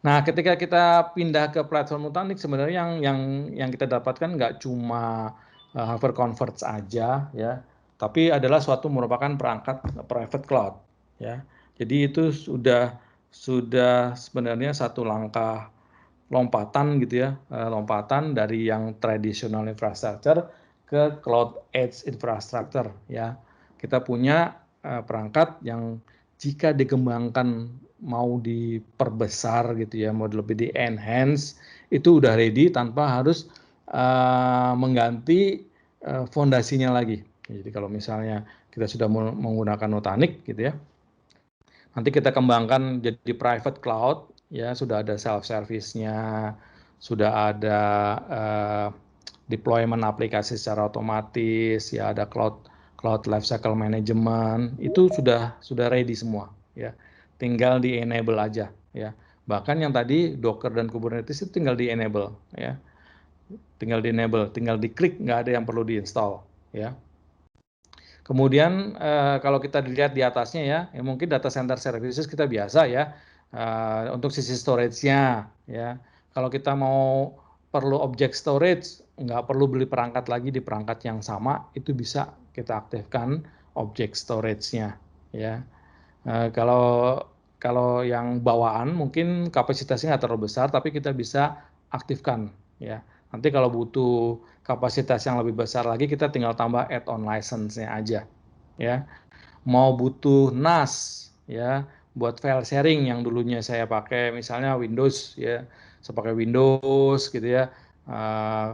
Nah, ketika kita pindah ke platform Nutanix, sebenarnya yang kita dapatkan nggak cuma hyperconverged aja ya, tapi adalah merupakan perangkat private cloud ya. Jadi itu sudah sebenarnya satu langkah lompatan gitu ya, lompatan dari yang traditional infrastructure ke cloud edge infrastructure ya. Kita punya perangkat yang jika dikembangkan mau diperbesar gitu ya, mau lebih di enhance, itu udah ready tanpa harus mengganti fondasinya lagi. Jadi kalau misalnya kita sudah menggunakan Nutanix gitu ya, nanti kita kembangkan jadi private cloud ya, sudah ada self service-nya, sudah ada deployment aplikasi secara otomatis ya, ada cloud lifecycle management, itu sudah ready semua ya, tinggal di enable aja ya. Bahkan yang tadi Docker dan Kubernetes itu tinggal di enable ya, tinggal diklik, nggak ada yang perlu diinstal ya. Kemudian kalau kita dilihat di atasnya ya mungkin data center services kita biasa ya, untuk sisi storage-nya ya. Kalau kita mau perlu object storage, nggak perlu beli perangkat lagi di perangkat yang sama, itu bisa kita aktifkan object storage-nya ya. Kalau yang bawaan mungkin kapasitasnya nggak terlalu besar, tapi kita bisa aktifkan ya. Nanti kalau butuh kapasitas yang lebih besar lagi, kita tinggal tambah add-on license-nya aja ya. Mau butuh NAS ya, buat file sharing yang dulunya saya pakai misalnya Windows ya, saya pakai Windows gitu ya,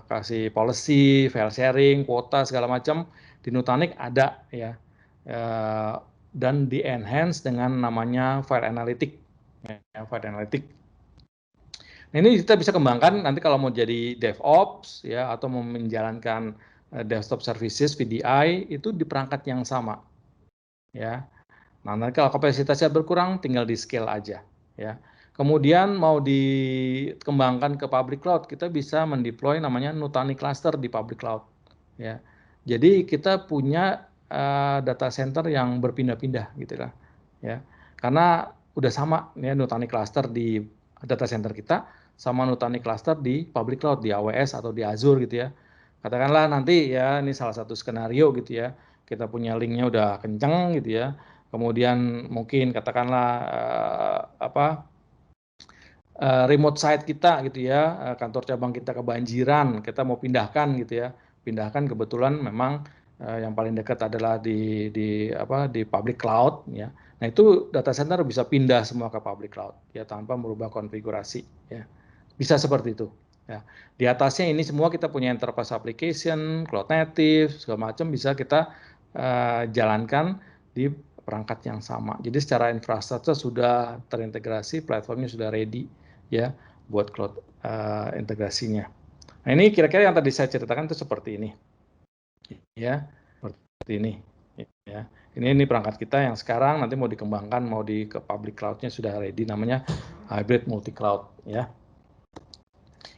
kasih policy, file sharing, kuota segala macam, di Nutanix ada ya, dan di enhance dengan namanya file analytic ya, file analytic. Nah, ini kita bisa kembangkan nanti kalau mau jadi DevOps ya, atau mau menjalankan desktop services VDI itu di perangkat yang sama ya. Nah, nanti kalau kapasitasnya berkurang tinggal di scale aja ya. Kemudian mau dikembangkan ke public cloud, kita bisa mendeploy namanya Nutanix cluster di public cloud ya. Jadi kita punya data center yang berpindah-pindah gitu lah ya. Karena udah sama ya, Nutanix cluster di data center kita sama Nutanix cluster di public cloud, di AWS atau di Azure gitu ya. Katakanlah nanti ya, ini salah satu skenario gitu ya, kita punya linknya udah kenceng gitu ya, kemudian mungkin katakanlah remote site kita gitu ya, kantor cabang kita kebanjiran, kita mau pindahkan gitu ya, pindahkan kebetulan memang yang paling dekat adalah di public cloud ya. Nah, itu data center bisa pindah semua ke public cloud ya, tanpa merubah konfigurasi ya. Bisa seperti itu ya. Di atasnya ini semua kita punya enterprise application, cloud native, segala macam bisa kita jalankan di perangkat yang sama. Jadi secara infrastruktur sudah terintegrasi, platformnya sudah ready ya buat cloud integrasinya. Nah, ini kira-kira yang tadi saya ceritakan itu seperti ini ya, seperti ini ya. Ini perangkat kita yang sekarang nanti mau dikembangkan, mau ke public cloud-nya sudah ready, namanya hybrid multi cloud ya.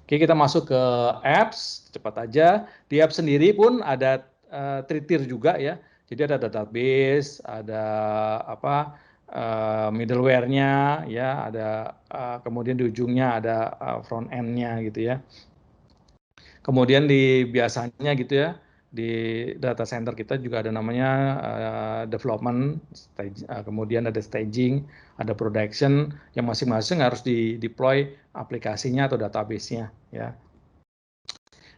Oke, kita masuk ke apps, cepat aja. Di apps sendiri pun ada 3 tier juga ya. Jadi ada database, ada middleware-nya ya, ada kemudian di ujungnya ada front end-nya gitu ya. Kemudian biasanya gitu ya, di data center kita juga ada namanya development, kemudian ada staging, ada production, yang masing-masing harus di-deploy aplikasinya atau database-nya ya.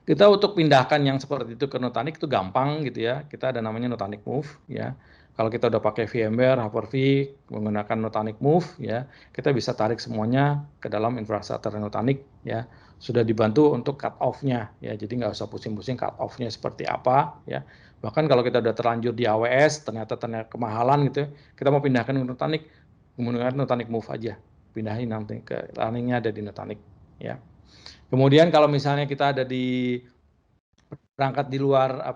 Kita untuk pindahkan yang seperti itu ke Nutanix itu gampang gitu ya. Kita ada namanya Nutanix Move ya. Kalau kita udah pakai VMware, Hyper-V, menggunakan Nutanix Move ya, kita bisa tarik semuanya ke dalam infrastruktur Nutanix ya. Sudah dibantu untuk cut off-nya ya. Jadi nggak usah pusing-pusing cut off-nya seperti apa ya. Bahkan kalau kita udah terlanjur di AWS, ternyata kemahalan gitu, kita mau pindahkan ke Nutanix, menggunakan Nutanix Move aja. Pindahin nanti ke running-nya ada di Nutanix ya. Kemudian kalau misalnya kita ada di perangkat di luar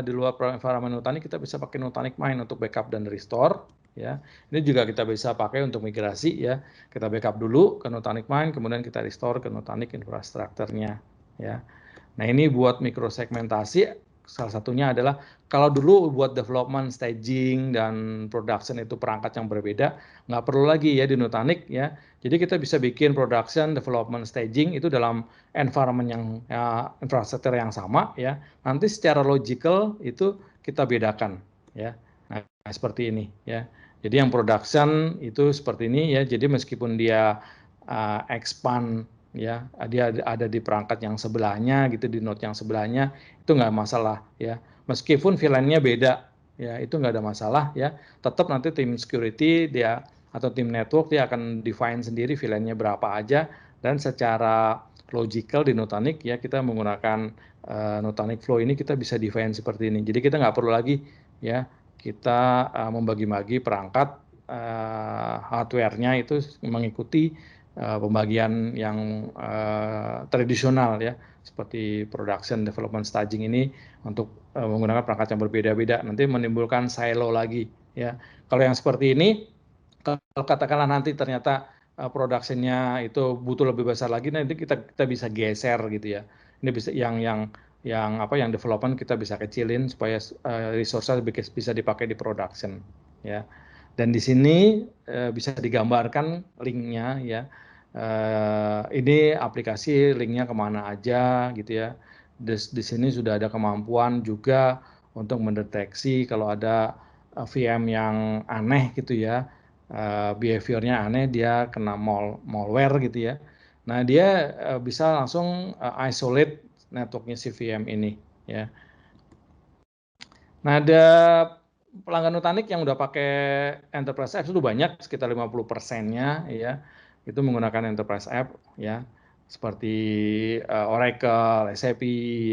di luar environment Nutanix, kita bisa pakai Nutanix Mine untuk backup dan restore ya. Ini juga kita bisa pakai untuk migrasi ya. Kita backup dulu ke Nutanix Mine, kemudian kita restore ke Nutanix infrastrukturnya ya. Nah, ini buat mikrosegmentasi. Salah satunya adalah kalau dulu buat development, staging, dan production itu perangkat yang berbeda, nggak perlu lagi ya di Nutanix ya. Jadi kita bisa bikin production, development, staging itu dalam environment yang infrastruktur yang sama ya. Nanti secara logical itu kita bedakan ya. Nah, seperti ini ya. Jadi yang production itu seperti ini ya. Jadi meskipun dia expand ya, dia ada di perangkat yang sebelahnya gitu, di node yang sebelahnya, itu nggak masalah ya. Meskipun VLAN-nya beda ya, itu nggak ada masalah ya. Tetap nanti tim security dia atau tim network dia akan define sendiri VLAN-nya berapa aja, dan secara logical di Nutanix ya kita menggunakan Nutanix Flow ini kita bisa define seperti ini. Jadi kita nggak perlu lagi ya kita membagi-bagi perangkat hardware-nya itu mengikuti pembagian yang tradisional ya, seperti production development staging ini untuk menggunakan perangkat yang berbeda-beda, nanti menimbulkan silo lagi ya. Kalau yang seperti ini, kalau katakanlah nanti ternyata production-nya itu butuh lebih besar lagi, nanti kita bisa geser gitu ya. Ini bisa yang development kita bisa kecilin supaya resource-nya bisa dipakai di production ya. Dan di sini bisa digambarkan linknya ya. Ini aplikasi linknya kemana aja gitu ya. Di sini sudah ada kemampuan juga untuk mendeteksi kalau ada VM yang aneh gitu ya, behaviornya aneh, dia kena malware gitu ya. Nah dia bisa langsung isolate networknya si VM ini ya. Nah ada pelanggan Nutanix yang udah pakai Enterprise Apps itu banyak, sekitar 50%-nya ya itu menggunakan Enterprise App ya, seperti Oracle, SAP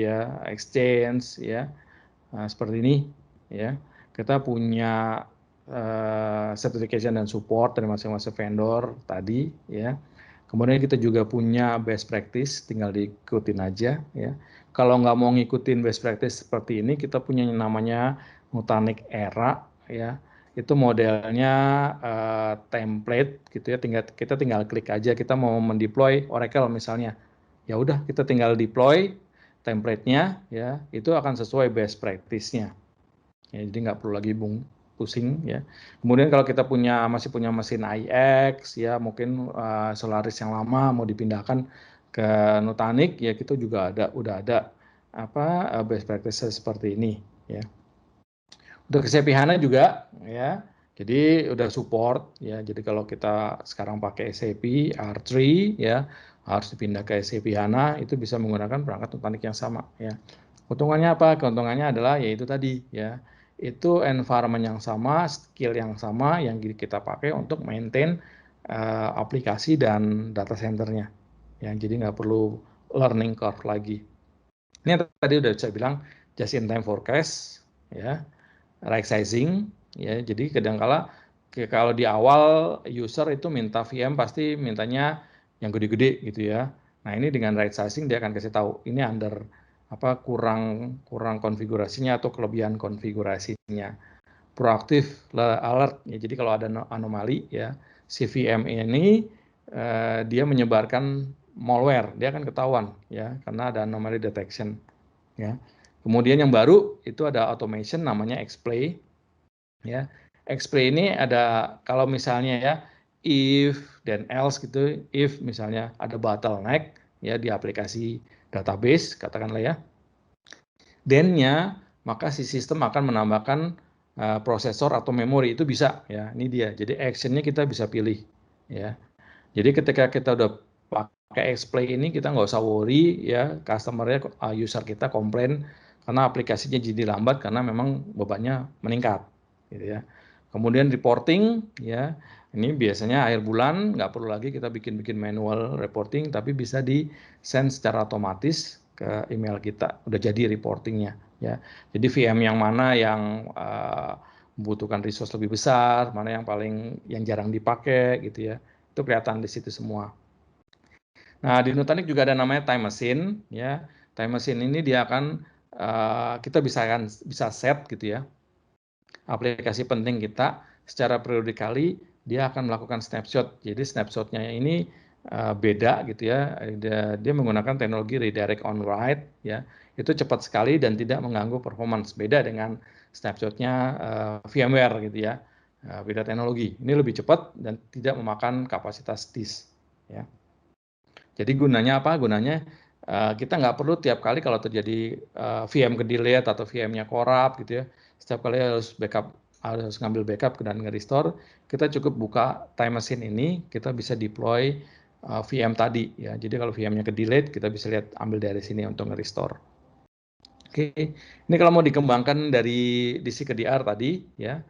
ya, Exchange ya. Nah, seperti ini ya. Kita punya certification dan support dari masing-masing vendor tadi ya. Kemudian kita juga punya best practice, tinggal diikutin aja ya. Kalau nggak mau ngikutin best practice seperti ini, kita punya yang namanya Nutanix Era ya. Itu modelnya template gitu ya. Kita tinggal klik aja, kita mau mendeploy Oracle misalnya. Ya udah, kita tinggal deploy template-nya ya, itu akan sesuai best practice-nya. Ya, jadi nggak perlu lagi pusing ya. Kemudian kalau kita masih punya mesin IX ya, mungkin Solaris yang lama mau dipindahkan ke Nutanix ya, kita juga udah ada best practice seperti ini ya. Untuk SAP HANA juga ya. Jadi udah support ya. Jadi kalau kita sekarang pakai SAP R3 ya, harus dipindah ke SAP HANA, itu bisa menggunakan perangkat Nutanix yang sama ya. Keuntungannya apa? Keuntungannya adalah yaitu tadi ya. Itu environment yang sama, skill yang sama yang kita pakai untuk maintain aplikasi dan data centernya. Ya, jadi nggak perlu learning curve lagi. Ini tadi udah saya bilang just in time forecast ya, right sizing ya. Jadi kadang-kala kalau di awal user itu minta VM pasti mintanya yang gede-gede gitu ya. Nah ini dengan right sizing dia akan kasih tahu ini kurang konfigurasinya atau kelebihan konfigurasinya. Proaktif alert ya. Jadi kalau ada anomali ya, si VM ini dia menyebarkan malware, dia akan ketahuan ya karena ada anomaly detection ya. Kemudian yang baru itu ada automation namanya Xplay ya. Xplay ini ada kalau misalnya ya if dan else gitu, if misalnya ada bottleneck ya di aplikasi database katakanlah ya, then-nya maka si sistem akan menambahkan prosesor atau memori, itu bisa ya. Ini dia. Jadi action-nya kita bisa pilih ya. Jadi ketika kita udah pakai Xplay ini kita nggak usah worry ya, customer-nya user kita komplain karena aplikasinya jadi lambat karena memang bebannya meningkat gitu ya. Kemudian reporting ya, ini biasanya akhir bulan nggak perlu lagi kita bikin manual reporting, tapi bisa di send secara otomatis ke email kita, udah jadi reportingnya ya. Jadi VM yang mana yang membutuhkan resource lebih besar, mana yang jarang dipakai gitu ya, itu kelihatan di situ semua. Nah di Nutanix juga ada namanya time machine ya. Time machine ini dia akan kita bisa set gitu ya, aplikasi penting kita secara periodically dia akan melakukan snapshot. Jadi snapshotnya ini beda gitu ya. Dia menggunakan teknologi redirect on write ya. Itu cepat sekali dan tidak mengganggu performance. Beda dengan snapshotnya VMware gitu ya. Beda teknologi. Ini lebih cepat dan tidak memakan kapasitas disk ya. Jadi gunanya apa? Gunanya kita nggak perlu tiap kali kalau terjadi VM ke-delete atau VM-nya korup gitu ya, setiap kali harus ngambil backup dan nge-restore, kita cukup buka time machine ini, kita bisa deploy VM tadi ya. Jadi kalau VM-nya ke-delete, kita bisa ambil dari sini untuk nge-restore. Oke, ini kalau mau dikembangkan dari DC ke DR tadi ya,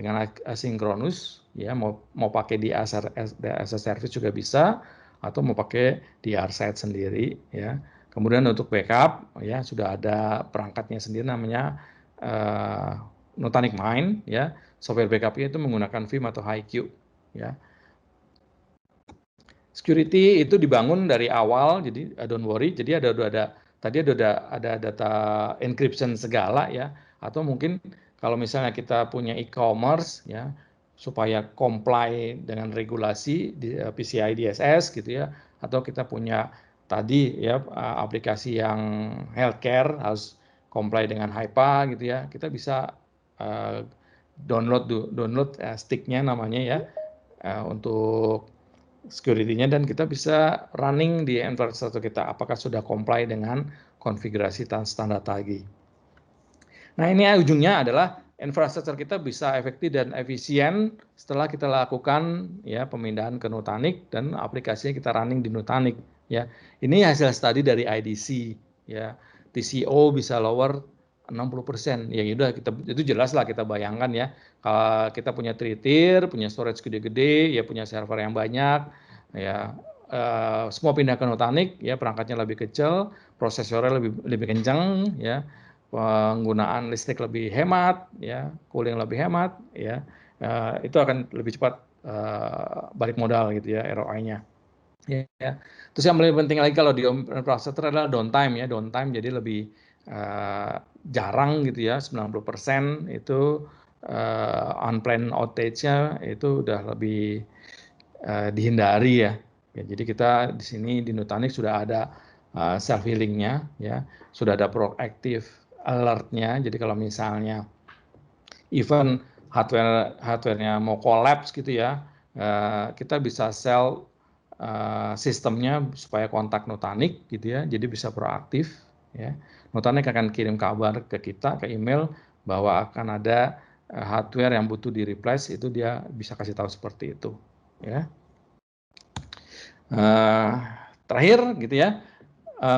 dengan asinkronus, ya mau pakai di as a service juga bisa, atau mau pakai di rsite sendiri, ya. Kemudian untuk backup, ya sudah ada perangkatnya sendiri namanya Nutanix Mine, ya. Software backupnya itu menggunakan Vim atau HiQ, ya. Security itu dibangun dari awal, jadi don't worry. Jadi tadi ada data encryption segala, ya. Atau mungkin kalau misalnya kita punya e-commerce, ya, supaya comply dengan regulasi di PCI DSS gitu ya, atau kita punya tadi ya aplikasi yang healthcare harus comply dengan HIPAA gitu ya, kita bisa download sticknya namanya ya untuk security-nya, dan kita bisa running di infrastruktur kita apakah sudah comply dengan konfigurasi standar tadi. Nah, ini ujungnya adalah infrastruktur kita bisa efektif dan efisien setelah kita lakukan ya pemindahan ke Nutanix dan aplikasinya kita running di Nutanix ya. Ini hasil studi dari IDC ya. TCO bisa lower 60%. Ya udah itu jelas lah, kita bayangkan ya. Kalau kita punya 3-tier, punya storage gede-gede, ya punya server yang banyak ya, semua pindah ke Nutanix ya, perangkatnya lebih kecil, prosesornya lebih kencang ya, penggunaan listrik lebih hemat, ya, cooling lebih hemat, ya, itu akan lebih cepat balik modal gitu ya, ROI-nya. Ya. Terus yang lebih penting lagi kalau di infrastruktur adalah downtime ya, downtime jadi lebih jarang gitu ya, 90% itu unplanned outage-nya itu udah lebih dihindari ya. Jadi kita di sini di Nutanix sudah ada self healing-nya ya, sudah ada proactive alert-nya. Jadi kalau misalnya even hardware-nya mau collapse gitu ya, kita bisa sell sistemnya supaya kontak Nutanix gitu ya. Jadi bisa proaktif ya. Nutanix akan kirim kabar ke kita ke email bahwa akan ada hardware yang butuh di replace, itu dia bisa kasih tahu seperti itu ya. Terakhir gitu ya,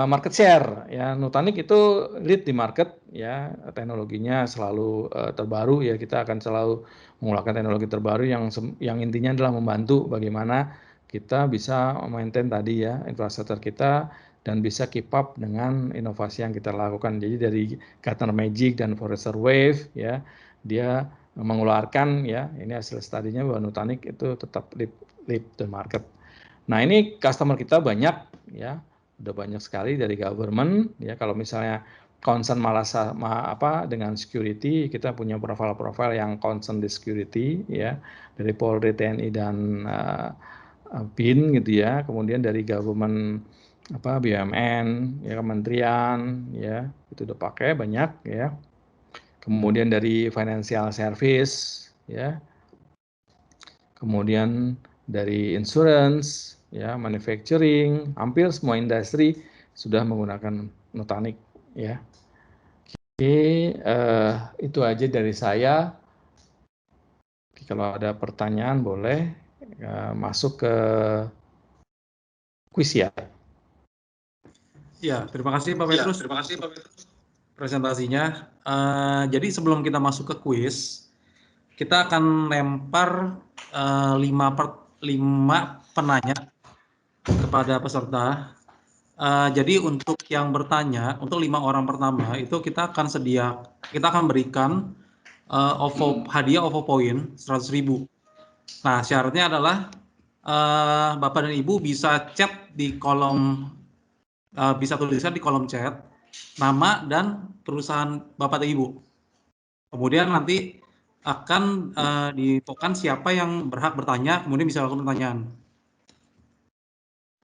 market share ya, Nutanix itu lead di market ya, teknologinya selalu terbaru ya, kita akan selalu mengeluarkan teknologi terbaru yang intinya adalah membantu bagaimana kita bisa maintain tadi ya infrastruktur kita dan bisa keep up dengan inovasi yang kita lakukan. Jadi dari Gartner Magic dan Forrester Wave ya, dia mengeluarkan ya, ini hasil studinya bahwa Nutanix itu tetap lead the market. Nah, ini customer kita banyak ya, udah banyak sekali dari government ya. Kalau misalnya concern malah dengan security, kita punya profil-profil yang concern di security ya, dari Polri, TNI dan BIN gitu ya. Kemudian dari government BUMN ya, kementerian ya, itu udah pakai banyak ya. Kemudian dari financial service ya. Kemudian dari insurance, ya, manufacturing, hampir semua industri sudah menggunakan Nutanix, ya. Oke, itu aja dari saya. Oke, kalau ada pertanyaan boleh masuk ke quiz ya. Ya, terima kasih Pak Petrus. Presentasinya. Jadi sebelum kita masuk ke quiz, kita akan lempar 5 penanya kepada peserta. Jadi untuk yang bertanya, untuk 5 orang pertama itu kita akan berikan hadiah OVO Point 100.000. Nah, syaratnya adalah Bapak dan Ibu bisa chat di kolom, bisa tuliskan di kolom chat nama dan perusahaan Bapak dan Ibu. Kemudian nanti akan diinfokan siapa yang berhak bertanya, kemudian bisa lakukan pertanyaan.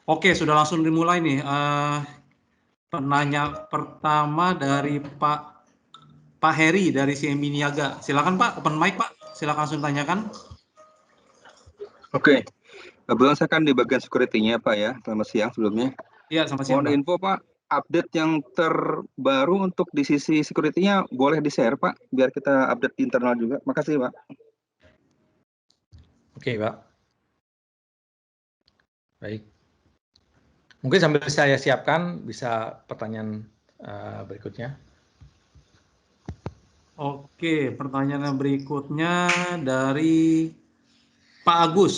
Oke, sudah langsung dimulai nih. Penanya pertama dari Pak Heri dari CMB Niaga. Silakan Pak, open mic Pak. Silakan langsung tanyakan. Oke, kebetulan saya kan di bagian security-nya Pak ya. Selamat siang sebelumnya. Iya, selamat siang Pak. Mohon info Pak, update yang terbaru untuk di sisi security-nya boleh di-share Pak, biar kita update di internal juga. Makasih Pak. Oke Pak. Baik. Mungkin sambil saya siapkan, bisa pertanyaan berikutnya. Oke, pertanyaan yang berikutnya dari Pak Agus.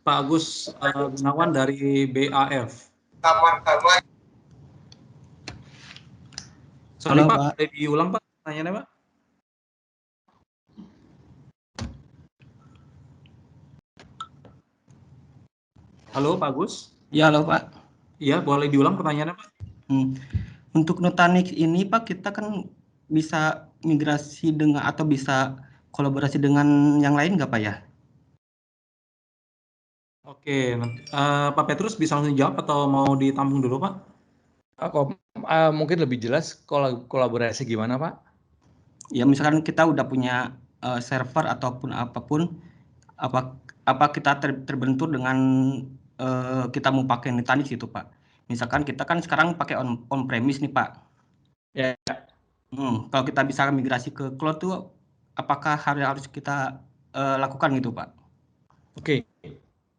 Pak Agus Gunawan dari BAF. Sorry Halo, Pak, Pak. boleh diulang Pak pertanyaannya Pak? Halo Pak Agus? Ya, halo Pak. Iya, boleh diulang pertanyaannya Pak? Untuk Nutanix ini Pak, kita kan bisa migrasi dengan atau bisa kolaborasi dengan yang lain nggak Pak ya? Oke, Pak Petrus bisa langsung jawab atau mau ditampung dulu Pak? Mungkin lebih jelas kolaborasi gimana Pak? Ya misalkan kita udah punya server ataupun apapun, apa kita terbentur dengan kita mau pakai Nutanix itu Pak? Misalkan kita kan sekarang pakai on-premise nih Pak. Ya. Kalau kita bisa migrasi ke cloud tuh, apakah harus kita lakukan gitu Pak? Oke.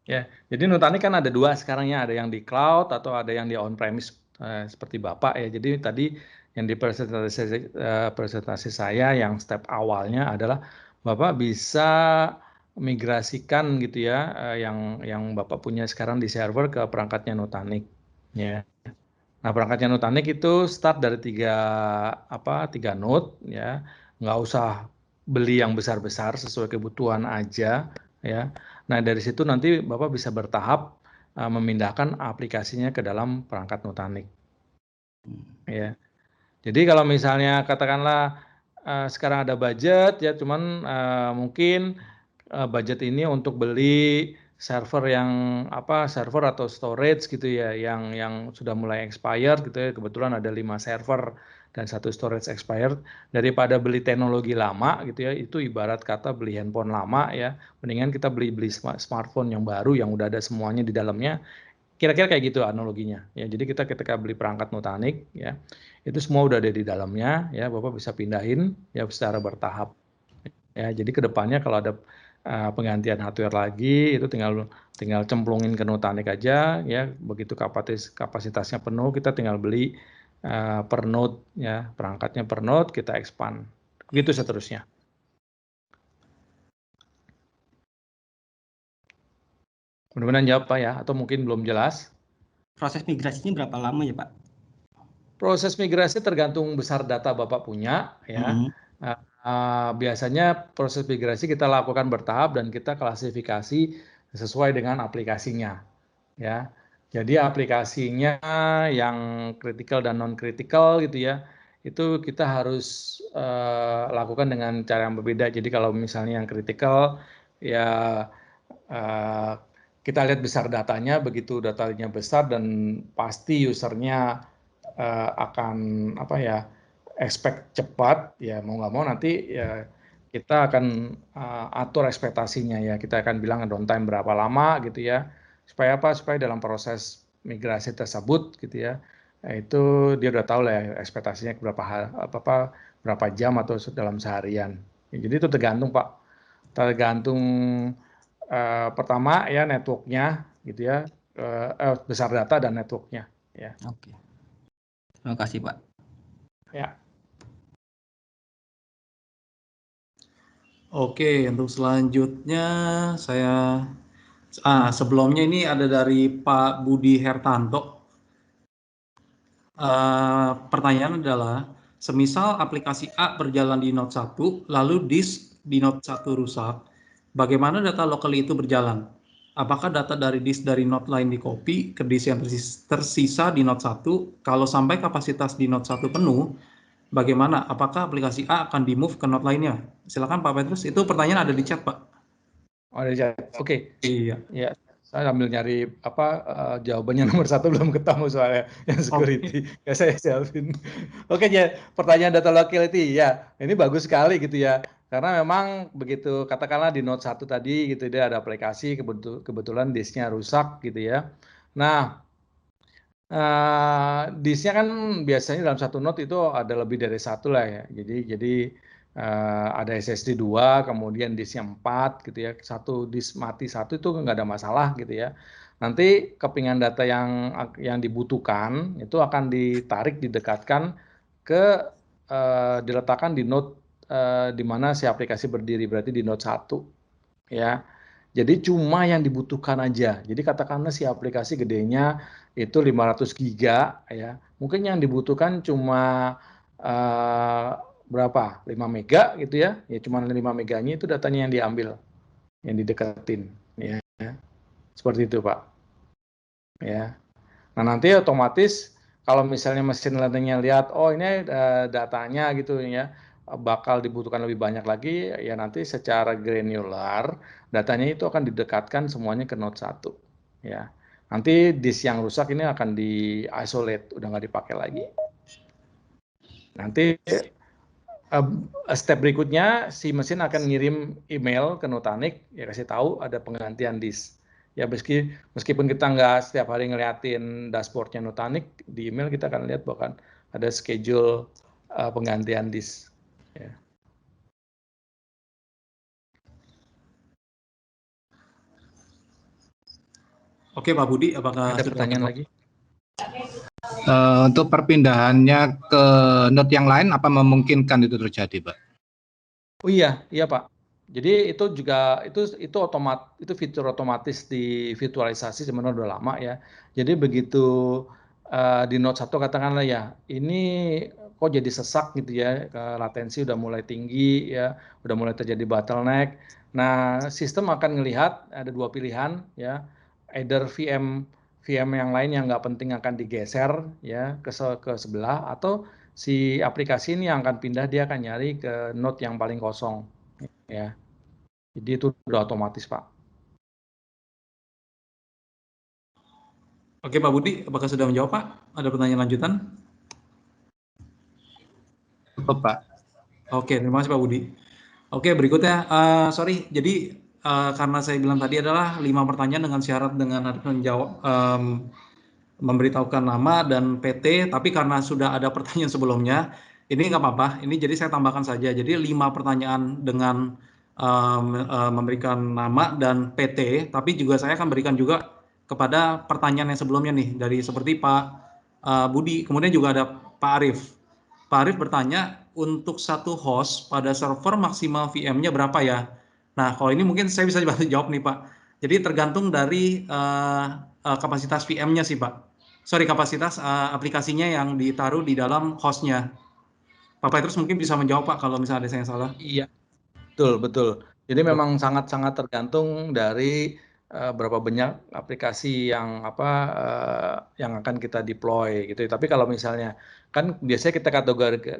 Ya, jadi Nutanix kan ada dua sekarang ya, ada yang di cloud atau ada yang di on-premise seperti Bapak ya. Jadi tadi yang di presentasi saya yang step awalnya adalah Bapak bisa migrasikan gitu ya, yang Bapak punya sekarang di server ke perangkatnya Nutanix ya. Nah, perangkatnya Nutanix itu start dari tiga node ya, nggak usah beli yang besar-besar, sesuai kebutuhan aja ya. Nah, dari situ nanti Bapak bisa bertahap memindahkan aplikasinya ke dalam perangkat Nutanix. Ya. Jadi kalau misalnya katakanlah sekarang ada budget ya, cuman mungkin budget ini untuk beli server server atau storage gitu ya, yang sudah mulai expired gitu ya. Kebetulan ada 5 server dan 1 storage expired. Daripada beli teknologi lama gitu ya, itu ibarat kata beli handphone lama ya, mendingan kita beli smartphone yang baru yang udah ada semuanya di dalamnya. Kira-kira kayak gitu analoginya ya. Jadi kita ketika beli perangkat Nutanix ya, itu semua udah ada di dalamnya ya, Bapak bisa pindahin ya secara bertahap ya. Jadi kedepannya kalau ada penggantian hardware lagi, itu tinggal cemplungin ke Nutanix aja ya. Begitu kapasitasnya penuh, kita tinggal beli per node ya, perangkatnya per node kita expand gitu seterusnya. Mudah-mudahan jawab Pak ya, atau mungkin belum jelas. Proses migrasinya berapa lama ya Pak? Proses migrasi tergantung besar data Bapak punya ya. Biasanya proses migrasi kita lakukan bertahap dan kita klasifikasi sesuai dengan aplikasinya ya. Jadi aplikasinya yang kritikal dan non kritikal gitu ya, itu kita harus lakukan dengan cara yang berbeda. Jadi kalau misalnya yang kritikal ya kita lihat besar datanya, begitu datanya besar dan pasti usernya akan expect cepat ya, mau nggak mau nanti ya kita akan atur ekspektasinya ya, kita akan bilang downtime berapa lama gitu ya, supaya dalam proses migrasi tersebut gitu ya, itu dia udah tahu lah ya, ekspektasinya berapa jam atau dalam seharian ya. Jadi itu tergantung Pak, tergantung pertama ya networknya gitu ya, besar data dan networknya ya. Oke. Terima kasih Pak. Ya. Oke, untuk selanjutnya sebelumnya ini ada dari Pak Budi Hertanto. Pertanyaan adalah, semisal aplikasi A berjalan di node 1, lalu disk di node 1 rusak, bagaimana data lokal itu berjalan? Apakah data dari disk dari node lain di-copy ke disk yang tersisa di node 1? Kalau sampai kapasitas di node 1 penuh, bagaimana? Apakah aplikasi A akan di-move ke node lainnya? Silakan Pak Petrus, itu pertanyaan ada di chat Pak. Oh, ada di chat. Oke. Iya. Ya, saya sambil nyari jawabannya nomor 1 belum ketemu soalnya yang security. Ya saya jawabin. Oke ya, pertanyaan data locality ya, ini bagus sekali gitu ya. Karena memang begitu katakanlah di node 1 tadi gitu dia ada aplikasi kebetulan disknya rusak gitu ya. Nah, disknya kan biasanya dalam satu node itu ada lebih dari satu lah ya. Jadi ada SSD 2, kemudian disknya 4 gitu ya. Satu disk mati satu itu nggak ada masalah gitu ya. Nanti kepingan data yang dibutuhkan itu akan ditarik, didekatkan diletakkan di node di mana si aplikasi berdiri, berarti di Node 1 ya. Jadi cuma yang dibutuhkan aja. Jadi katakanlah si aplikasi gedenya itu 500 giga ya. Mungkin yang dibutuhkan cuma berapa? 5 mega gitu ya. Ya cuma 5 meganya itu datanya yang diambil, yang dideketin ya. Seperti itu, Pak. Ya. Nah, nanti otomatis kalau misalnya mesin learning-nya lihat oh ini datanya gitu ya, bakal dibutuhkan lebih banyak lagi, ya nanti secara granular datanya itu akan didekatkan semuanya ke Node 1 ya. Nanti disk yang rusak ini akan di isolate, udah nggak dipakai lagi. Nanti step berikutnya si mesin akan ngirim email ke Nutanix ya, kasih tahu ada penggantian disk ya. Meskipun kita nggak setiap hari ngeliatin dashboardnya Nutanix, di email kita akan lihat bahkan ada schedule penggantian disk ya. Oke Pak Budi, apakah ada pertanyaan lagi? Untuk perpindahannya ke node yang lain, apa memungkinkan itu terjadi, Pak? Oh iya Pak. Jadi itu juga itu fitur otomatis di virtualisasi sebenarnya udah lama ya. Jadi begitu di Node 1 katakanlah ya, ini kok jadi sesak gitu ya, latensi udah mulai tinggi ya, udah mulai terjadi bottleneck. Nah, sistem akan melihat ada dua pilihan ya, either VM yang lain yang nggak penting akan digeser ya ke sebelah, atau si aplikasi ini yang akan pindah, dia akan nyari ke node yang paling kosong ya. Jadi itu udah otomatis, Pak. Oke Pak Budi, apakah sudah menjawab Pak? Ada pertanyaan lanjutan? Cukup, Pak. Oke, terima kasih Pak Budi. Oke, berikutnya, sorry, jadi karena saya bilang tadi adalah 5 pertanyaan dengan syarat dengan menjawab, memberitahukan nama dan PT, tapi karena sudah ada pertanyaan sebelumnya, ini nggak apa-apa, ini jadi saya tambahkan saja. Jadi 5 pertanyaan dengan memberikan nama dan PT, tapi juga saya akan berikan juga kepada pertanyaan yang sebelumnya nih, dari seperti Pak Budi, kemudian juga ada Pak Arief. Pak Arief bertanya, untuk satu host pada server maksimal VM-nya berapa ya? Nah, kalau ini mungkin saya bisa jawab nih Pak. Jadi tergantung dari kapasitas VM-nya sih Pak. Sorry, kapasitas aplikasinya yang ditaruh di dalam host-nya. Pak Petrus mungkin bisa menjawab Pak kalau misalnya ada saya yang salah. Iya, betul. Jadi memang sangat-sangat tergantung dari berapa banyak aplikasi yang yang akan kita deploy gitu. Tapi kalau misalnya kan biasanya kita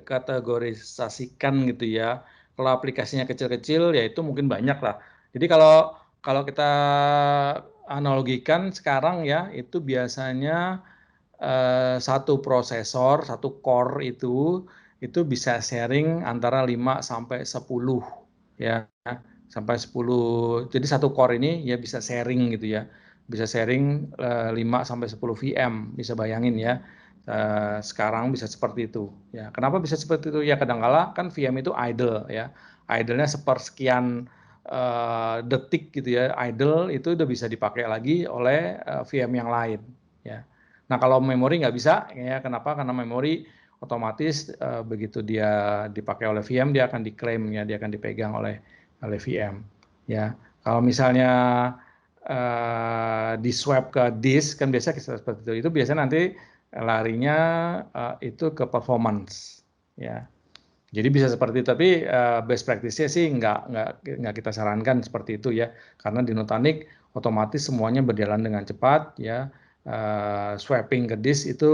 kategorisasikan gitu ya. Kalau aplikasinya kecil-kecil ya itu mungkin banyak lah. Jadi kalau kita analogikan sekarang ya, itu biasanya satu prosesor, satu core itu bisa sharing antara 5 sampai 10 ya. Sampai 10. Jadi satu core ini ya bisa sharing gitu ya. Bisa sharing 5 sampai 10 VM, bisa bayangin ya. Sekarang bisa seperti itu ya. Kenapa bisa seperti itu? Ya kadang-kala kan VM itu idle ya. Idle-nya sepersekian detik gitu ya. Idle itu udah bisa dipakai lagi oleh VM yang lain ya. Nah kalau memori nggak bisa ya. Kenapa? Karena memori otomatis begitu dia dipakai oleh VM, dia akan diklaim ya, dia akan dipegang oleh VM ya. Kalau misalnya di swap ke disk kan biasa seperti itu biasanya nanti larinya itu ke performance ya. Jadi bisa seperti itu, tapi best practice-nya sih nggak kita sarankan seperti itu ya, karena di Nutanix otomatis semuanya berjalan dengan cepat ya. Swapping ke disk itu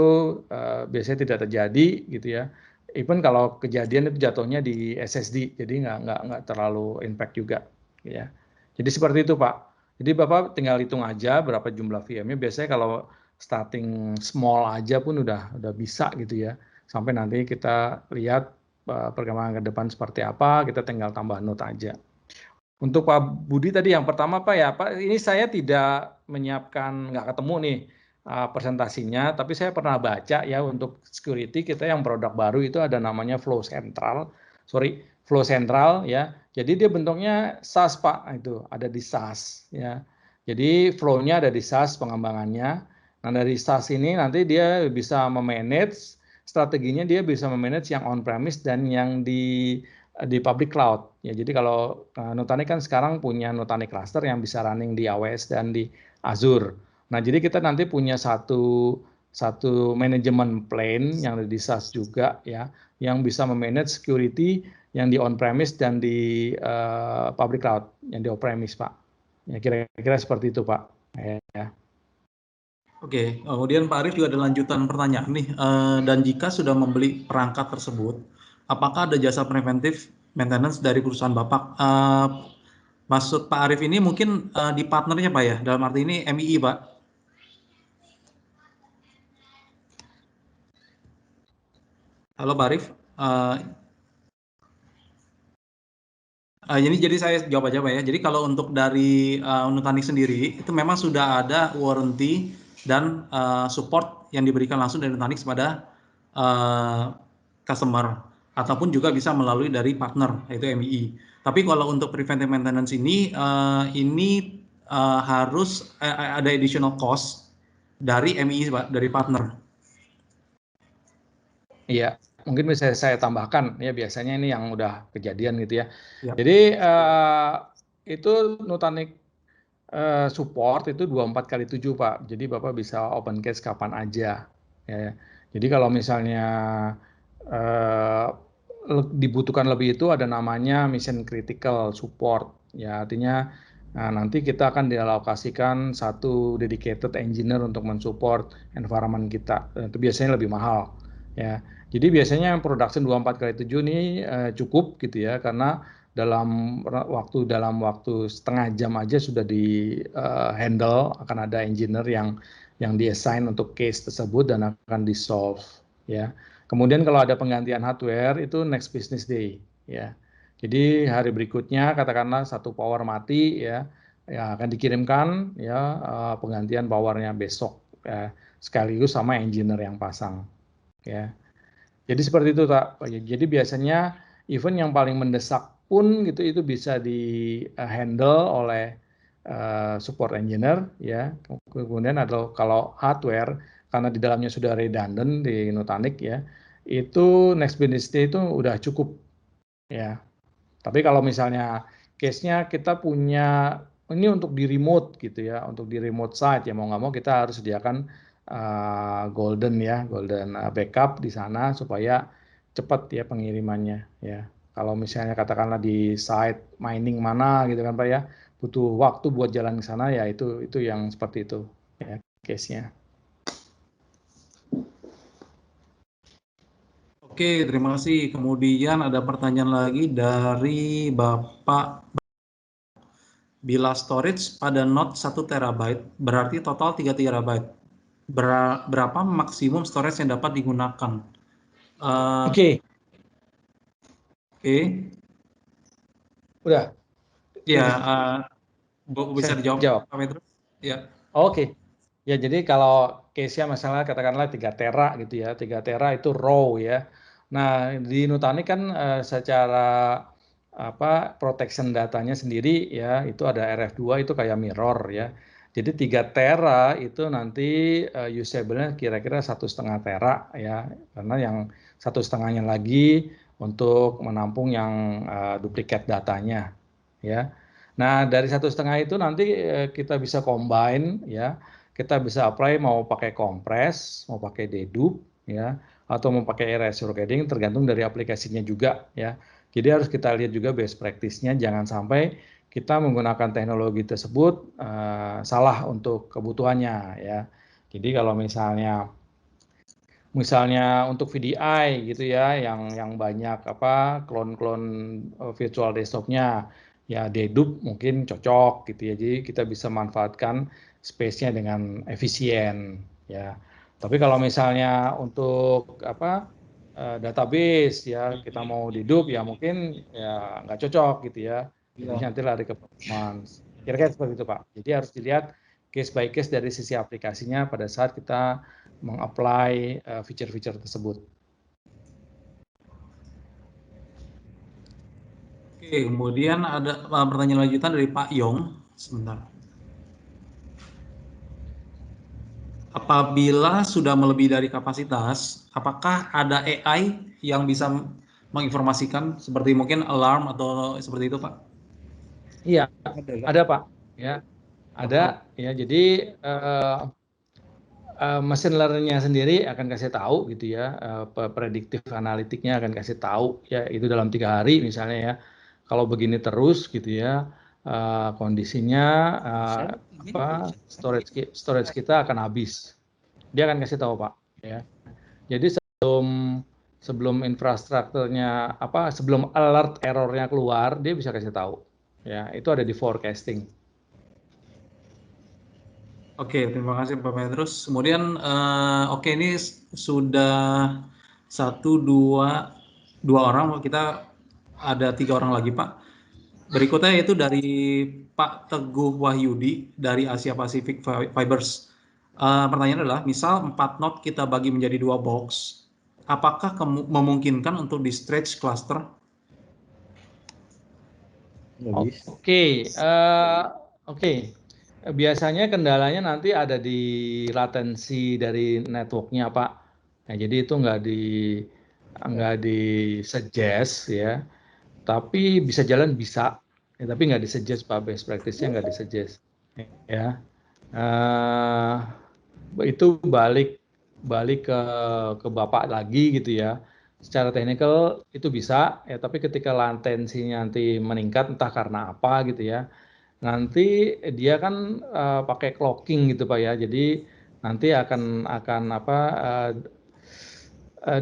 biasanya tidak terjadi gitu ya. Even kalau kejadian itu jatuhnya di SSD, jadi nggak terlalu impact juga ya. Jadi seperti itu Pak. Jadi Bapak tinggal hitung aja berapa jumlah VM-nya. Biasanya kalau starting small aja pun udah bisa gitu ya. Sampai nanti kita lihat perkembangan ke depan seperti apa, kita tinggal tambah node aja. Untuk Pak Budi tadi yang pertama Pak ya, Pak ini saya tidak menyiapkan, nggak ketemu nih presentasinya, tapi saya pernah baca ya untuk security kita yang produk baru itu ada namanya Flow Central ya. Jadi dia bentuknya SaaS Pak, itu ada di SaaS ya. Jadi flow-nya ada di SaaS pengembangannya. Nah dari SaaS ini nanti dia bisa memanage strateginya, dia bisa memanage yang on premise dan yang di di public cloud. Ya, jadi kalau Nutanix kan sekarang punya Nutanix cluster yang bisa running di AWS dan di Azure. Nah, jadi kita nanti punya satu manajemen plane yang ada di SaaS juga ya, yang bisa memanage security yang di on-premise dan di public cloud, yang di on-premise, Pak. Ya, kira-kira seperti itu, Pak. Ya. Oke, kemudian Pak Arief juga ada lanjutan pertanyaan nih. Dan jika sudah membeli perangkat tersebut, apakah ada jasa preventif maintenance dari perusahaan Bapak? Maksud Pak Arief ini mungkin di partnernya, Pak ya? Dalam arti ini MII, Pak. Halo Pak Arief. Jadi saya jawab aja, Pak ya. Jadi kalau untuk dari Nutanix sendiri, itu memang sudah ada warranty dan support yang diberikan langsung dari Nutanix pada customer, ataupun juga bisa melalui dari partner, yaitu MII. Tapi kalau untuk preventive maintenance ini harus ada additional cost dari MII, Pak, dari partner. Iya, mungkin bisa saya tambahkan ya, biasanya ini yang udah kejadian gitu ya. Yap. Jadi itu Nutanix support itu 24/7 Pak. Jadi Bapak bisa open case kapan aja. Ya. Jadi kalau misalnya dibutuhkan lebih itu ada namanya mission critical support. Ya, artinya nanti kita akan dialokasikan satu dedicated engineer untuk mensupport environment kita. Itu biasanya lebih mahal. Ya. Jadi biasanya yang production 24/7 ini cukup gitu ya, karena dalam waktu setengah jam aja sudah di handle, akan ada engineer yang di-assign untuk case tersebut dan akan di-solve ya. Kemudian kalau ada penggantian hardware itu next business day ya. Jadi hari berikutnya katakanlah satu power mati ya akan dikirimkan ya penggantian powernya besok ya, sekaligus sama engineer yang pasang ya. Jadi seperti itu Pak. Jadi biasanya event yang paling mendesak pun gitu itu bisa di handle oleh support engineer ya. Kemudian ada kalau hardware karena di dalamnya sudah redundant di Nutanix ya, itu next business day itu udah cukup ya. Tapi kalau misalnya case-nya kita punya ini untuk di remote gitu ya, untuk di remote site ya mau nggak mau kita harus sediakan golden backup di sana supaya cepat ya pengirimannya ya. Kalau misalnya katakanlah di site mining mana gitu kan Pak ya, butuh waktu buat jalan ke sana ya itu yang seperti itu ya case-nya. Oke, terima kasih. Kemudian ada pertanyaan lagi dari Bapak. Bila storage pada node 1 terabyte, berarti total 3 terabyte. Berapa maksimum storage yang dapat digunakan? Oke. Udah. Ya, bisa dijawab Pak Petrus? Ya. Oke. Ya, jadi kalau case-nya masalah katakanlah 3 tera gitu ya, 3 tera itu raw ya. Nah, di Nutanix kan secara protection datanya sendiri ya, itu ada RF2 itu kayak mirror ya. Jadi 3 tera itu nanti usable-nya kira-kira 1,5 tera ya, karena yang 1,5-nya lagi untuk menampung yang duplikat datanya ya. Nah, dari 1,5 itu nanti kita bisa combine ya. Kita bisa apply mau pakai kompres, mau pakai dedup ya, atau mau pakai erasure coding tergantung dari aplikasinya juga ya. Jadi harus kita lihat juga best practice-nya, jangan sampai kita menggunakan teknologi tersebut salah untuk kebutuhannya ya. Jadi kalau misalnya untuk VDI gitu ya, yang banyak klon-klon virtual desktop-nya ya, dedup mungkin cocok gitu ya. Jadi kita bisa manfaatkan space-nya dengan efisien ya. Tapi kalau misalnya untuk database ya kita mau dedup ya mungkin ya nggak cocok gitu ya. Jadi nanti lari ke performance. Kira-kira seperti itu Pak. Jadi harus dilihat case by case dari sisi aplikasinya pada saat kita meng-apply feature-feature tersebut. Oke, kemudian ada pertanyaan lanjutan dari Pak Yong. Sebentar. Apabila sudah melebihi dari kapasitas, apakah ada AI yang bisa menginformasikan seperti mungkin alarm atau seperti itu, Pak? Iya, ada Pak. Ya, ada. Ya, jadi machine learning-nya sendiri akan kasih tahu gitu ya, prediktif analitiknya akan kasih tahu ya itu dalam 3 hari misalnya ya. Kalau begini terus gitu ya, kondisinya storage kita akan habis. Dia akan kasih tahu Pak ya. Jadi sebelum infrastrukturnya sebelum alert errornya keluar dia bisa kasih tahu ya, itu ada di forecasting. Oke, terima kasih Pak Petrus. Kemudian oke, ini sudah 2 orang, kita ada 3 orang lagi Pak. Berikutnya yaitu dari Pak Teguh Wahyudi dari Asia Pacific Fibers. Pertanyaan adalah, misal 4 node kita bagi menjadi 2 box, apakah memungkinkan untuk di stretch cluster? Oke. Biasanya kendalanya nanti ada di latensi dari networknya Pak. Nah, jadi itu nggak di suggest ya, tapi bisa jalan bisa, ya, tapi nggak di suggest Pak, best practice-nya nggak di suggest ya. Itu balik ke Bapak lagi gitu ya. Secara teknikal itu bisa ya, tapi ketika latensinya nanti meningkat entah karena apa gitu ya, nanti dia kan pakai clocking gitu Pak ya. Jadi nanti akan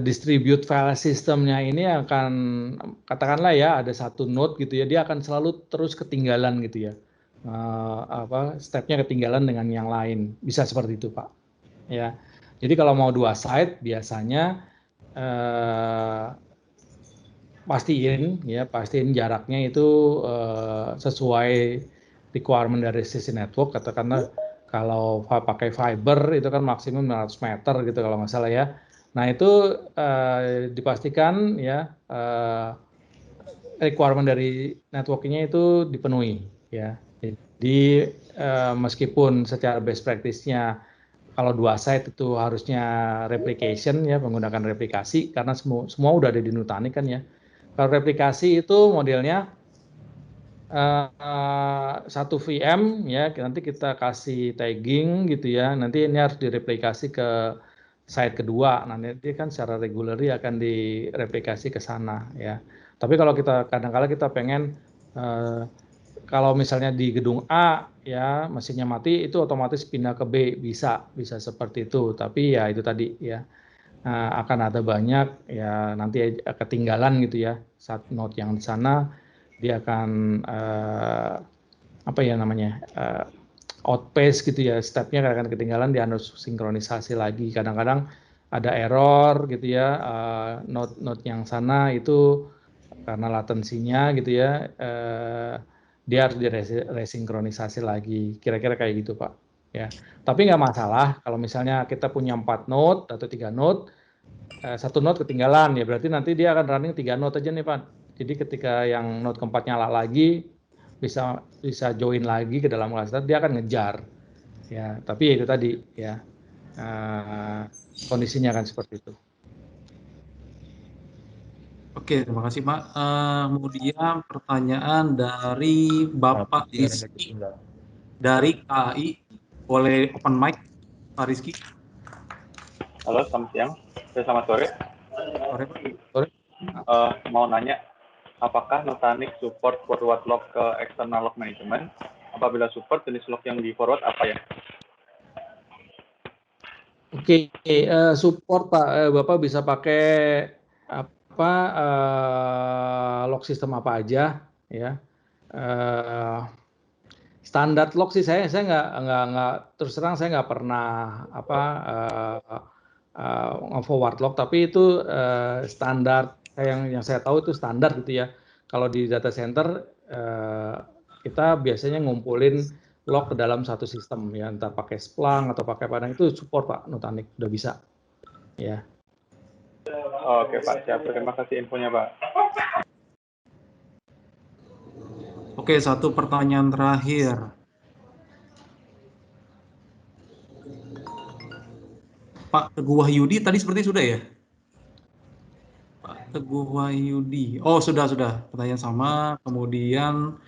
distribute file systemnya ini akan, katakanlah ya ada 1 node gitu ya, dia akan selalu terus ketinggalan gitu ya. Stepnya ketinggalan dengan yang lain, bisa seperti itu Pak ya. Jadi kalau mau 2 site biasanya pastiin jaraknya itu sesuai requirement dari sisi network. Katakanlah kalau pakai fiber itu kan maksimum 500 meter gitu kalau nggak salah ya. Nah itu dipastikan ya requirement dari networkingnya itu dipenuhi ya. Jadi meskipun secara best practice-nya kalau 2 site itu harusnya replication ya, menggunakan replikasi karena semua udah ada di Nutanix kan ya. Kalau replikasi itu modelnya 1 VM ya, nanti kita kasih tagging gitu ya, nanti ini harus direplikasi ke site kedua, nanti kan secara regularly akan direplikasi ke sana ya. Tapi kalau kadang-kala kita pengen kalau misalnya di gedung A ya mesinnya mati, itu otomatis pindah ke B, bisa seperti itu. Tapi ya itu tadi ya, akan ada banyak ya nanti ketinggalan gitu ya, saat node yang di sana dia akan outpace gitu ya, stepnya akan ketinggalan, dia harus sinkronisasi lagi. Kadang-kadang ada error gitu ya, node yang sana itu karena latensinya gitu ya, dia harus diresinkronisasi lagi, kira-kira kayak gitu Pak ya. Tapi nggak masalah kalau misalnya kita punya 4 node atau 3 node, 1 node ketinggalan ya, berarti nanti dia akan running 3 node aja nih Pak. Jadi ketika yang node keempat nyala lagi, bisa join lagi ke dalam cluster, dia akan ngejar ya. Tapi itu tadi ya, kondisinya akan seperti itu. Oke, terima kasih Pak. Kemudian pertanyaan dari Bapak Rizky dari KAI, boleh open mic Pak Rizky. Halo, selamat siang. Selamat sore. Sore Pak. Mau nanya, apakah Nutanix support forward log ke external log management? Apabila support, jenis log yang di forward apa ya? Oke, support Pak, Bapak bisa pakai log sistem apa aja ya. Standar log sih saya nggak terus terang, saya nggak pernah forward log, tapi itu standar yang saya tahu itu standar gitu ya. Kalau di data center kita biasanya ngumpulin log ke dalam satu sistem ya, entah pakai Splunk atau pakai Padang, itu support Pak Nutanix udah bisa ya. Oke Pak, siap. Terima kasih infonya Pak. Oke, 1 pertanyaan terakhir. Pak Teguh Wahyudi tadi seperti sudah ya? Pak Teguh Wahyudi. Oh, sudah. Pertanyaan sama. Kemudian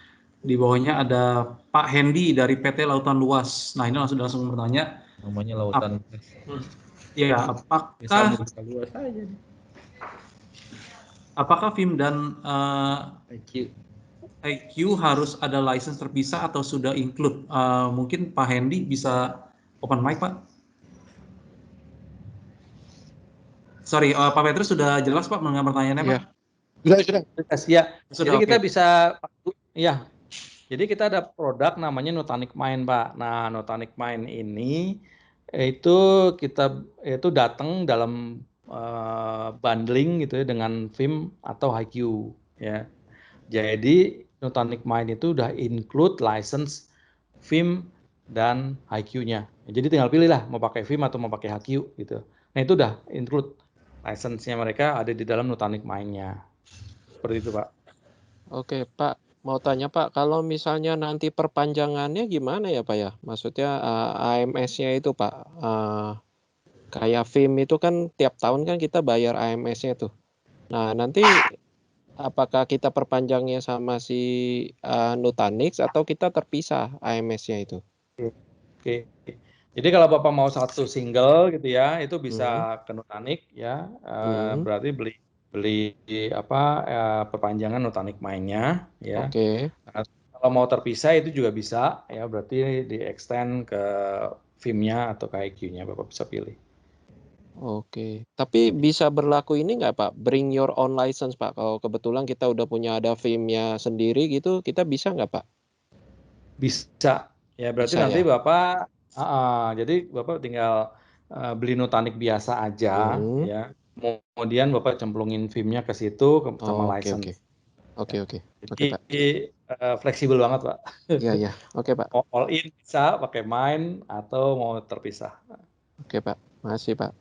di bawahnya ada Pak Hendy dari PT Lautan Luas. Nah, ini langsung bertanya. Namanya lautan. Ya, Bisa luas aja. apakah FIM dan IQ. IQ harus ada license terpisah atau sudah include? Mungkin Pak Hendy bisa open mic, Pak. Sorry, Pak Petrus sudah jelas Pak mengenai pertanyaannya Pak? Sudah. Ya, Sudah, jadi kita oke. bisa, ya. Jadi kita ada produk namanya Nutanix Mind, Pak. Nah, Nutanix Mind ini itu kita itu datang dalam bundling gitu ya dengan Vim atau HiQ ya. Jadi Nutanix Mind itu udah include license Vim dan HiQ-nya. Jadi tinggal pilih lah mau pakai Vim atau mau pakai HiQ gitu. Nah, itu udah include license-nya mereka ada di dalam Nutanix Mind-nya. Seperti itu, Pak. Oke, Pak. Mau tanya, Pak, kalau misalnya nanti perpanjangannya gimana ya, Pak ya? Maksudnya AMS-nya itu, Pak. Kayak Vim itu kan tiap tahun kan kita bayar AMS-nya tuh. Nah, nanti apakah kita perpanjangnya sama si Nutanix atau kita terpisah AMS-nya itu? Oke. Jadi kalau Bapak mau satu single gitu ya, itu bisa ke Nutanix ya. Berarti beli perpanjangan Nutanix Mind-nya ya. Oke. Nah, kalau mau terpisah itu juga bisa ya, berarti di extend ke Vim-nya atau ke IQ-nya Bapak bisa pilih. Oke, tapi bisa berlaku ini nggak Pak? Bring your own license Pak. Kalau kebetulan kita udah punya ada Vim-nya sendiri gitu, kita bisa nggak Pak? Bisa. Ya berarti Bisa, nanti ya? Bapak, jadi Bapak tinggal beli Nutanix biasa aja ya. Kemudian Bapak cemplungin Vim-nya ke situ sama license. Oke, Jadi Pak. fleksibel banget Pak. Iya. Oke Pak. Mau all in bisa pakai Mind atau mau terpisah. Oke Pak, makasih Pak.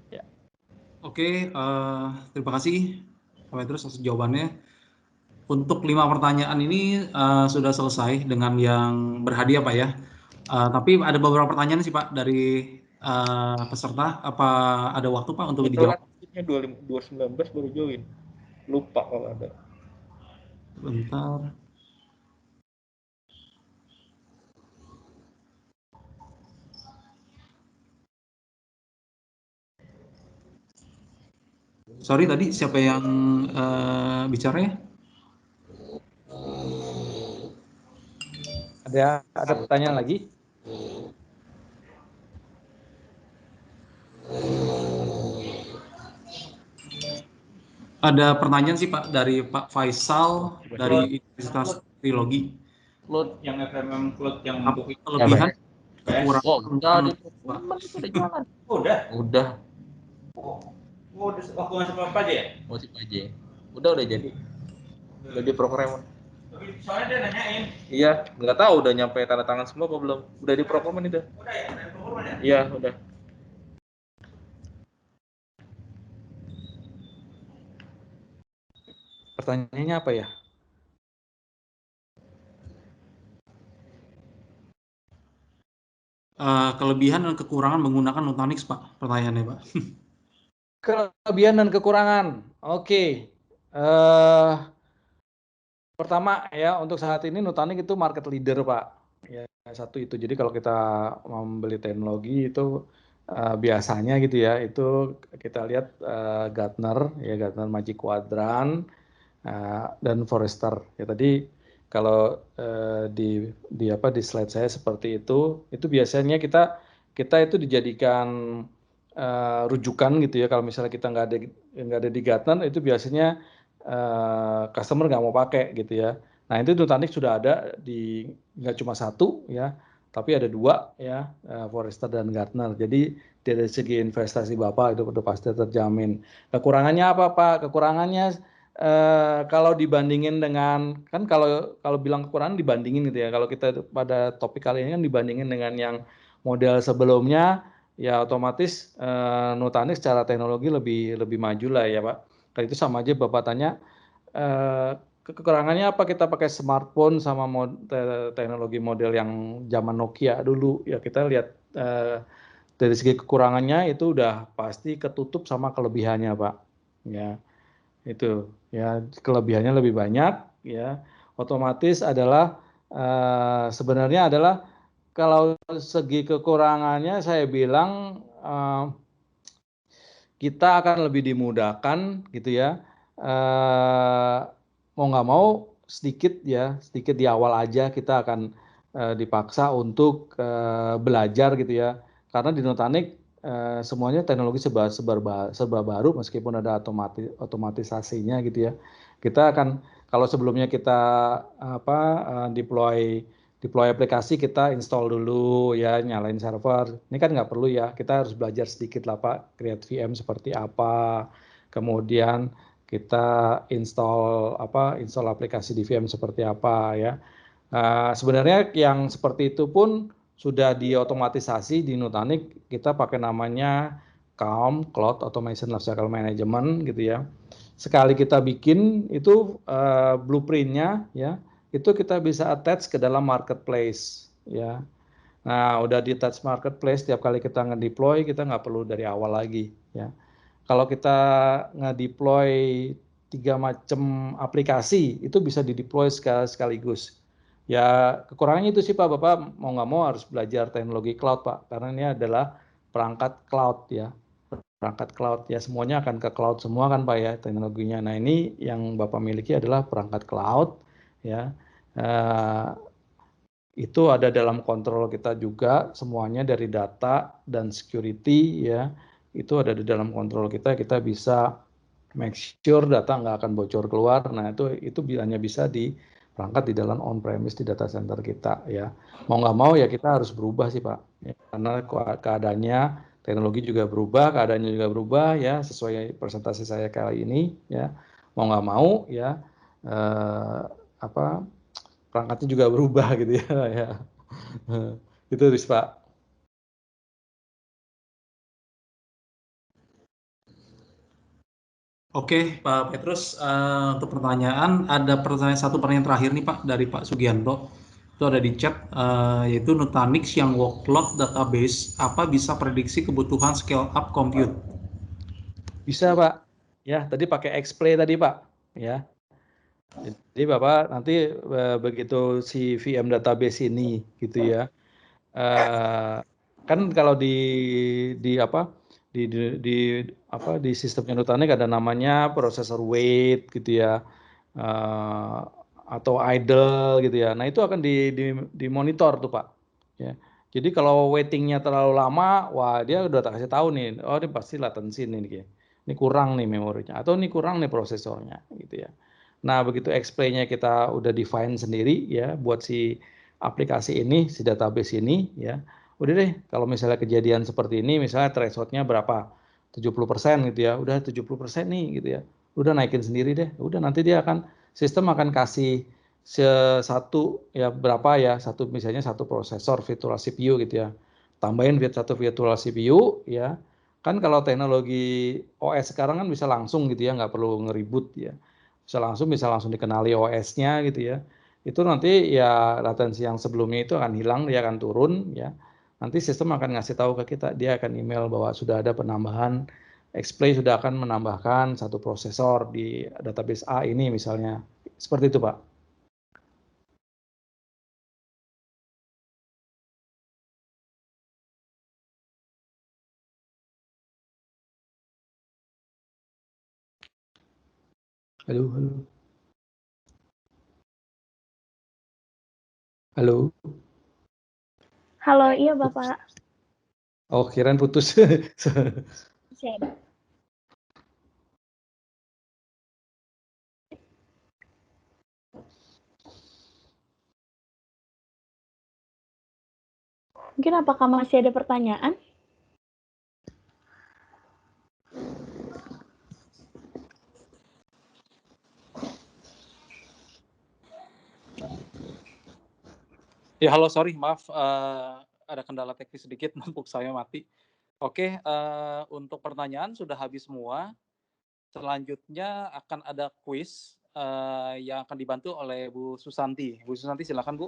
Ya. Oke, terima kasih Pak Petrus atas jawabannya. Untuk 5 pertanyaan ini sudah selesai dengan yang berhadiah Pak ya. Tapi ada beberapa pertanyaan sih Pak dari peserta. Apa ada waktu Pak untuk dijawab? 2019 baru join. Lupa kalau ada. Bentar. Sorry tadi siapa yang bicara ya? Ada pertanyaan lagi? Ada pertanyaan sih Pak dari Pak Faisal dari Universitas Trilogi. Cloud yang FMM Cloud yang kelebihan kekurangan udah. Waktu masuk apa aja ya? Masuk aja. Udah jadi. Udah di programmer. Soalnya dia nanyain. Iya, nggak tahu udah nyampe tanda tangan semua apa belum. Udah di programmer udah. Udah ya, udah di programmer ya? Iya, udah. Pertanyaannya apa ya? Kelebihan dan kekurangan menggunakan Nutanix Pak, pertanyaannya Pak. Kelebihan dan kekurangan. Oke. Pertama ya, untuk saat ini Nutanix itu market leader Pak. Ya, satu itu. Jadi kalau kita membeli teknologi itu biasanya gitu ya, itu kita lihat Gartner Magic Quadrant dan Forrester. Ya tadi kalau di slide saya seperti itu biasanya kita itu dijadikan rujukan gitu ya. Kalau misalnya kita nggak ada di Gartner, itu biasanya customer nggak mau pakai gitu ya. Nah itu Nutanix sudah ada di nggak cuma satu ya, tapi ada 2 ya, Forrester dan Gartner. Jadi dari segi investasi Bapak itu udah pasti terjamin. Kekurangannya apa Pak? Kekurangannya kalau dibandingin dengan, kan kalau bilang kekurangan dibandingin gitu ya. Kalau kita pada topik kali ini kan dibandingin dengan yang model sebelumnya, ya otomatis Nutanix secara teknologi lebih maju lah ya Pak. Kalau itu sama aja Bapak tanya, kekurangannya apa kita pakai smartphone sama teknologi model yang zaman Nokia dulu, ya kita lihat dari segi kekurangannya itu udah pasti ketutup sama kelebihannya Pak. Ya. Itu ya, kelebihannya lebih banyak ya. Otomatis adalah sebenarnya adalah kalau segi kekurangannya saya bilang kita akan lebih dimudahkan gitu ya. Mau nggak mau sedikit ya, sedikit di awal aja kita akan dipaksa untuk belajar gitu ya. Karena di Nutanix semuanya teknologi serba baru meskipun ada otomatisasinya gitu ya. Kita akan, kalau sebelumnya kita deploy aplikasi, kita install dulu ya, nyalain server. Ini kan nggak perlu ya, kita harus belajar sedikit lah Pak, create VM seperti apa, kemudian kita install aplikasi di VM seperti apa ya. Sebenarnya yang seperti itu pun sudah diotomatisasi di Nutanix. Kita pakai namanya CALM, Cloud Automation Lifecycle Management gitu ya. Sekali kita bikin itu blueprintnya ya, itu kita bisa attach ke dalam marketplace ya. Nah, udah di attach marketplace, tiap kali kita nge-deploy kita nggak perlu dari awal lagi ya. Kalau kita nge-deploy 3 macam aplikasi, itu bisa di-deploy sekaligus. Ya, kekurangannya itu sih Pak, Bapak mau nggak mau harus belajar teknologi cloud Pak, karena ini adalah perangkat cloud ya. Perangkat cloud ya, semuanya akan ke cloud semua kan Pak ya teknologinya. Nah, ini yang Bapak miliki adalah perangkat cloud ya. Itu ada dalam kontrol kita juga, semuanya dari data dan security ya, itu ada di dalam kontrol kita bisa make sure data nggak akan bocor keluar. Nah, itu hanya bisa perangkat di dalam on premise di data center kita ya. Mau nggak mau ya kita harus berubah sih Pak ya, karena keadaannya teknologi juga berubah, keadaannya juga berubah ya, sesuai presentasi saya kali ini ya. Mau nggak mau ya perangkatnya juga berubah gitu ya. Ya. Itu Pak. Oke, Pak Petrus, untuk pertanyaan, ada satu pertanyaan terakhir nih Pak dari Pak Sugianto. Itu ada di chat, yaitu Nutanix yang workload database, apa bisa prediksi kebutuhan scale up compute? Bisa Pak. Ya, tadi pakai Xplay tadi Pak. Ya. Jadi Bapak nanti begitu si VM database ini gitu ya. Kan kalau di sistemnya Nutanix ada namanya processor wait gitu ya. Atau idle gitu ya. Nah, itu akan dimonitor tuh Pak. Ya. Jadi kalau waitingnya terlalu lama, wah dia udah tak kasih tahu nih, oh ini pasti latency nih, ini kurang nih memorinya, atau ini kurang nih prosesornya, gitu ya. Nah begitu explain-nya kita udah define sendiri ya, buat si aplikasi ini, si database ini ya, udah deh kalau misalnya kejadian seperti ini, misalnya threshold-nya berapa, 70% gitu ya, udah 70% nih gitu ya, udah naikin sendiri deh, udah nanti sistem akan kasih satu ya berapa ya, misalnya satu prosesor virtual CPU gitu ya, tambahin satu virtual CPU ya, kan kalau teknologi OS sekarang kan bisa langsung gitu ya, nggak perlu ngeribut ya, bisa langsung dikenali OS-nya gitu ya, itu nanti ya latensi yang sebelumnya itu akan hilang, dia akan turun ya, nanti sistem akan ngasih tahu ke kita, dia akan email bahwa sudah ada penambahan, Xplay sudah akan menambahkan satu prosesor di database A ini misalnya, seperti itu Pak. Halo, halo. Halo. Halo, iya Bapak. Oh, kirain putus. Masih ada. Mungkin apakah masih ada pertanyaan? Ya halo, sorry, maaf, ada kendala teknis sedikit, notebook saya mati. Oke, untuk pertanyaan sudah habis semua. Selanjutnya akan ada kuis yang akan dibantu oleh Bu Susanti. Bu Susanti silakan Bu.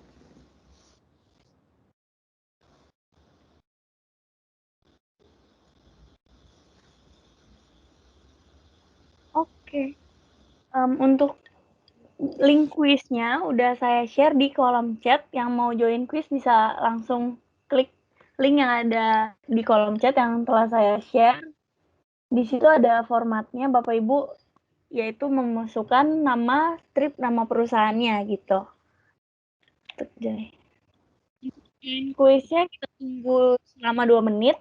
Oke. Untuk link kuisnya udah saya share di kolom chat. Yang mau join kuis bisa langsung klik link yang ada di kolom chat yang telah saya share. Di situ ada formatnya Bapak Ibu, yaitu memasukkan nama strip nama perusahaannya gitu. Join kuisnya kita tunggu selama 2 menit.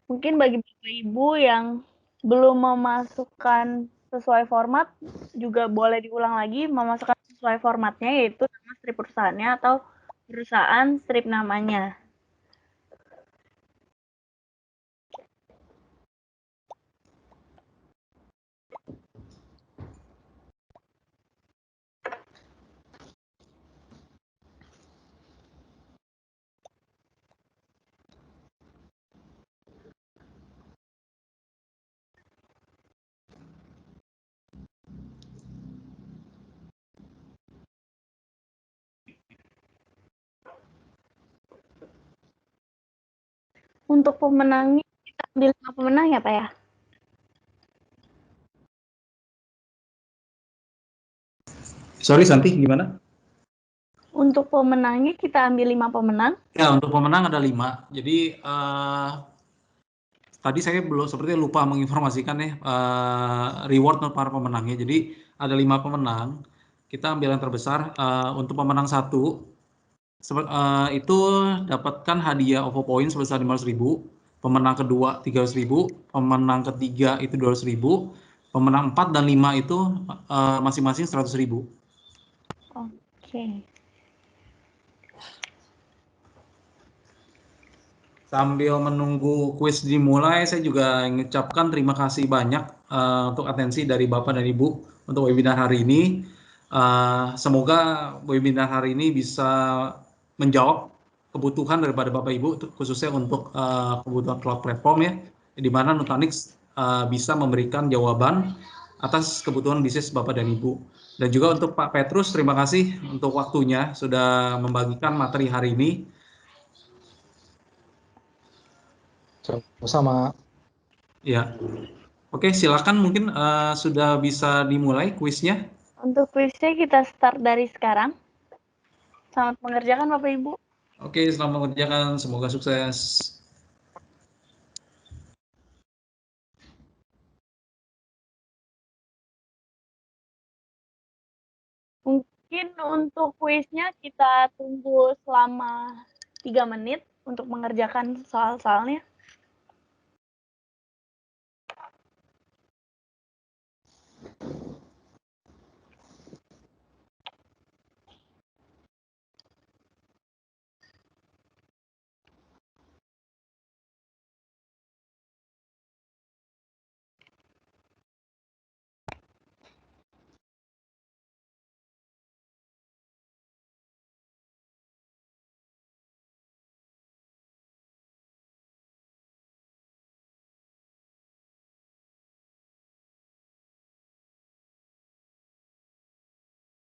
Mungkin bagi Bapak Ibu yang belum memasukkan sesuai format, juga boleh diulang lagi memasukkan sesuai formatnya, yaitu nama strip perusahaannya atau perusahaan strip namanya. Untuk pemenangnya, kita ambil 5 pemenang ya Pak ya? Sorry Santi, gimana? Untuk pemenangnya kita ambil 5 pemenang. Ya, untuk pemenang ada 5. Jadi tadi saya belum seperti lupa menginformasikan ya reward untuk para pemenangnya. Jadi ada 5 pemenang. Kita ambil yang terbesar. Untuk pemenang 1 itu dapatkan hadiah OVO Point sebesar 500.000. Pemenang kedua 300.000. Pemenang ketiga itu 200.000. Pemenang 4 dan 5 itu masing-masing 100.000. Oke. Sambil menunggu kuis dimulai, saya juga mengucapkan terima kasih banyak untuk atensi dari Bapak dan Ibu untuk webinar hari ini. Semoga webinar hari ini bisa menjawab kebutuhan daripada Bapak Ibu, khususnya untuk kebutuhan cloud platform ya, di mana Nutanix bisa memberikan jawaban atas kebutuhan bisnis Bapak dan Ibu. Dan juga untuk Pak Petrus, terima kasih untuk waktunya sudah membagikan materi hari ini. Sama-sama. Ya, oke, silakan mungkin sudah bisa dimulai kuisnya. Untuk kuisnya kita start dari sekarang. Selamat mengerjakan Bapak Ibu. Oke, selamat mengerjakan, semoga sukses. Mungkin untuk kuisnya kita tunggu selama 3 menit untuk mengerjakan soal-soalnya.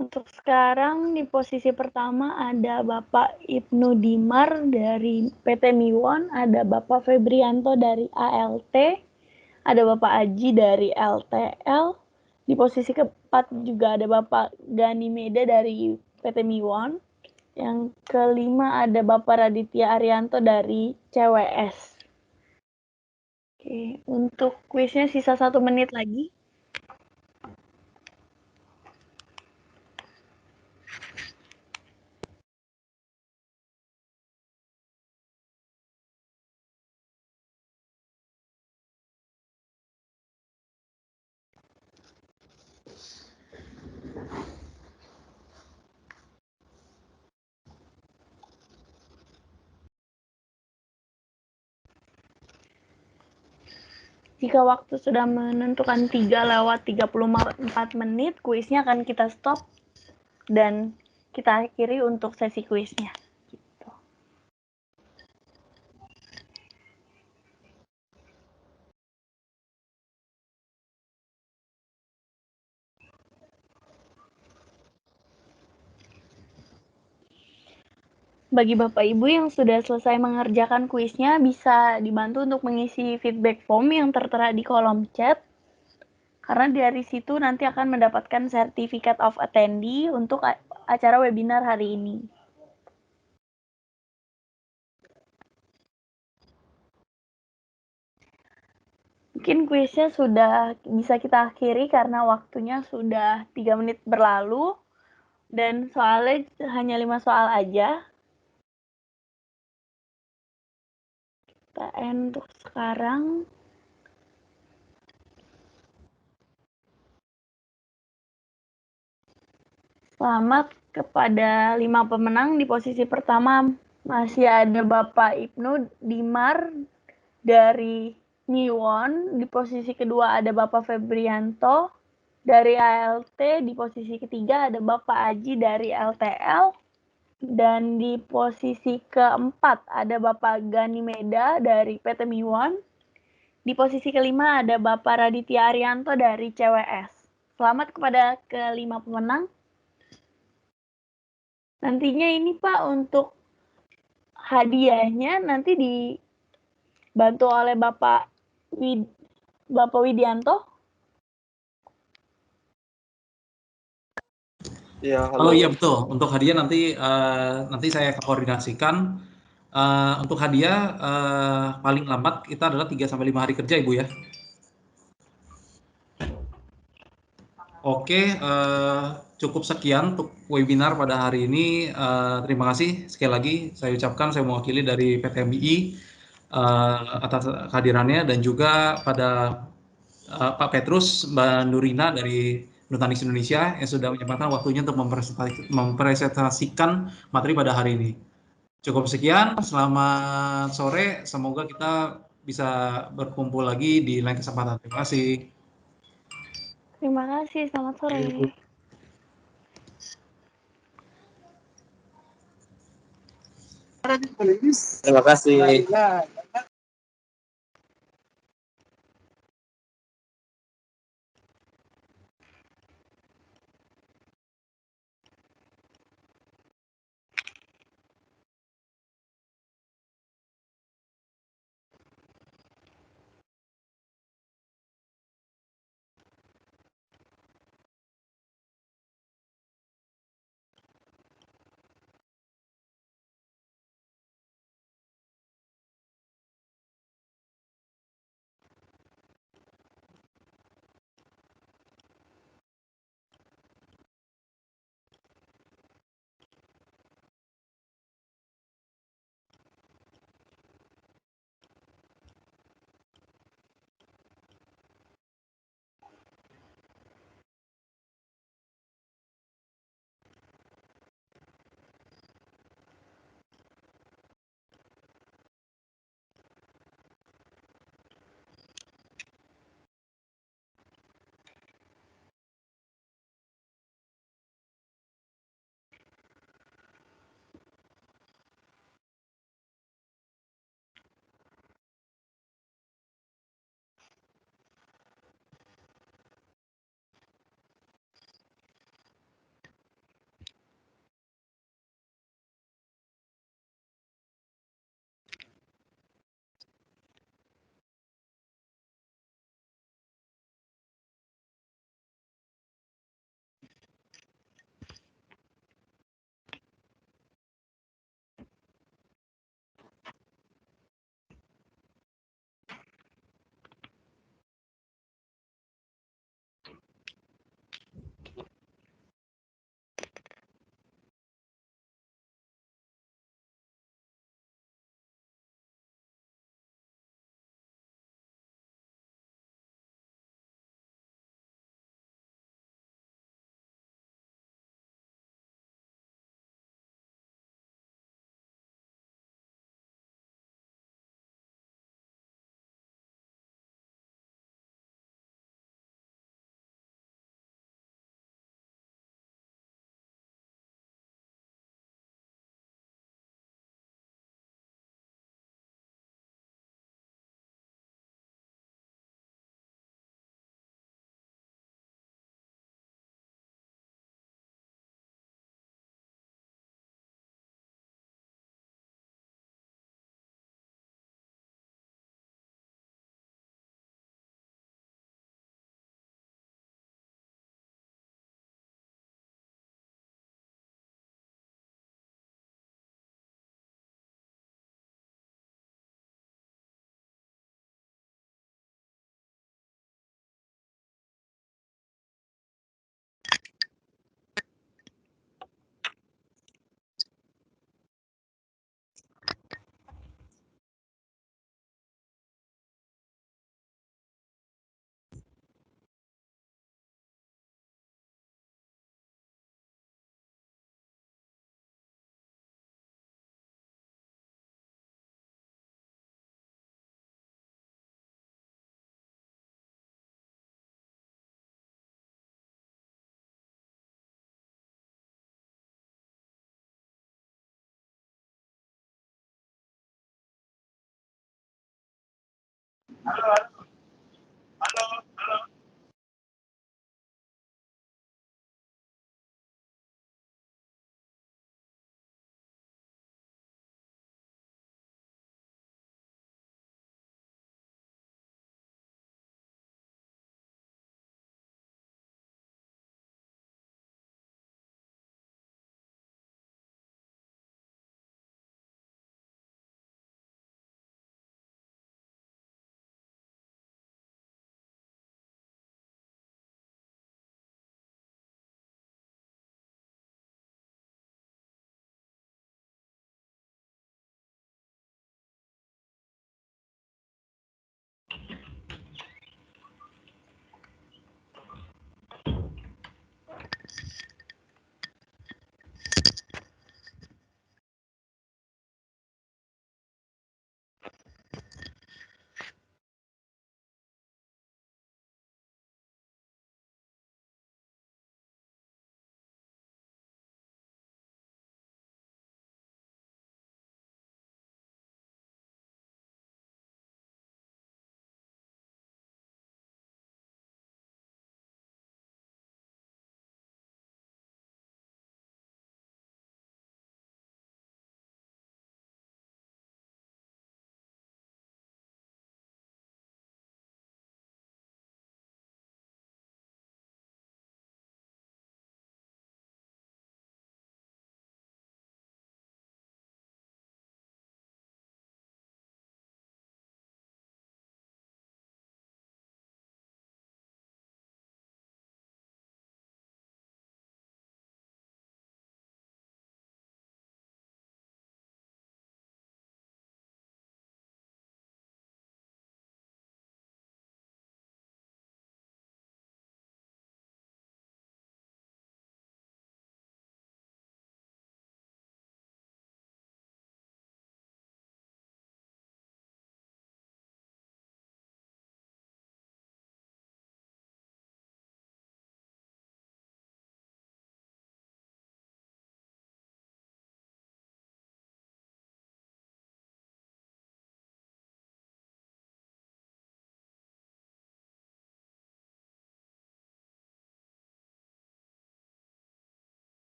Untuk sekarang di posisi pertama ada Bapak Ibnu Dimar dari PT Miwon, ada Bapak Febrianto dari ALT, ada Bapak Aji dari LTL. Di posisi keempat juga ada Bapak Gani Meda dari PT Miwon. Yang kelima ada Bapak Raditya Arianto dari CWS. Oke, untuk kuisnya sisa 1 menit lagi. Jika waktu sudah menentukan 3:34 menit, kuisnya akan kita stop dan kita akhiri untuk sesi kuisnya. Gitu. Bagi Bapak Ibu yang sudah selesai mengerjakan kuisnya, bisa dibantu untuk mengisi feedback form yang tertera di kolom chat. Karena dari situ nanti akan mendapatkan Certificate of Attendee untuk acara webinar hari ini. Mungkin kuisnya sudah bisa kita akhiri karena waktunya sudah 3 menit berlalu dan soalnya hanya 5 soal aja. Kita end untuk sekarang. Selamat kepada 5 pemenang. Di posisi pertama masih ada Bapak Ibnu Dimar dari Niwon. Di posisi kedua ada Bapak Febrianto dari ALT. Di posisi ketiga ada Bapak Aji dari LTL. Dan di posisi keempat ada Bapak Gani Meda dari PT Miwon. Di posisi kelima ada Bapak Raditya Arianto dari CWS. Selamat kepada kelima pemenang. Nantinya ini Pak untuk hadiahnya nanti dibantu oleh Bapak Widianto. Iya, Oh halo. iya betul. Untuk hadiah nanti nanti saya koordinasikan. Untuk hadiah paling lambat kita adalah 3 sampai 5 hari kerja Ibu ya. Oke, cukup sekian untuk webinar pada hari ini. Terima kasih sekali lagi saya ucapkan, saya mewakili dari PT MBI atas kehadirannya dan juga pada Pak Petrus, Mbak Nurina dari Nutanix Indonesia yang sudah menyempatkan waktunya untuk mempresentasikan materi pada hari ini. Cukup sekian, selamat sore, semoga kita bisa berkumpul lagi di lain kesempatan. Terima kasih. Terima kasih, selamat sore. Terima kasih.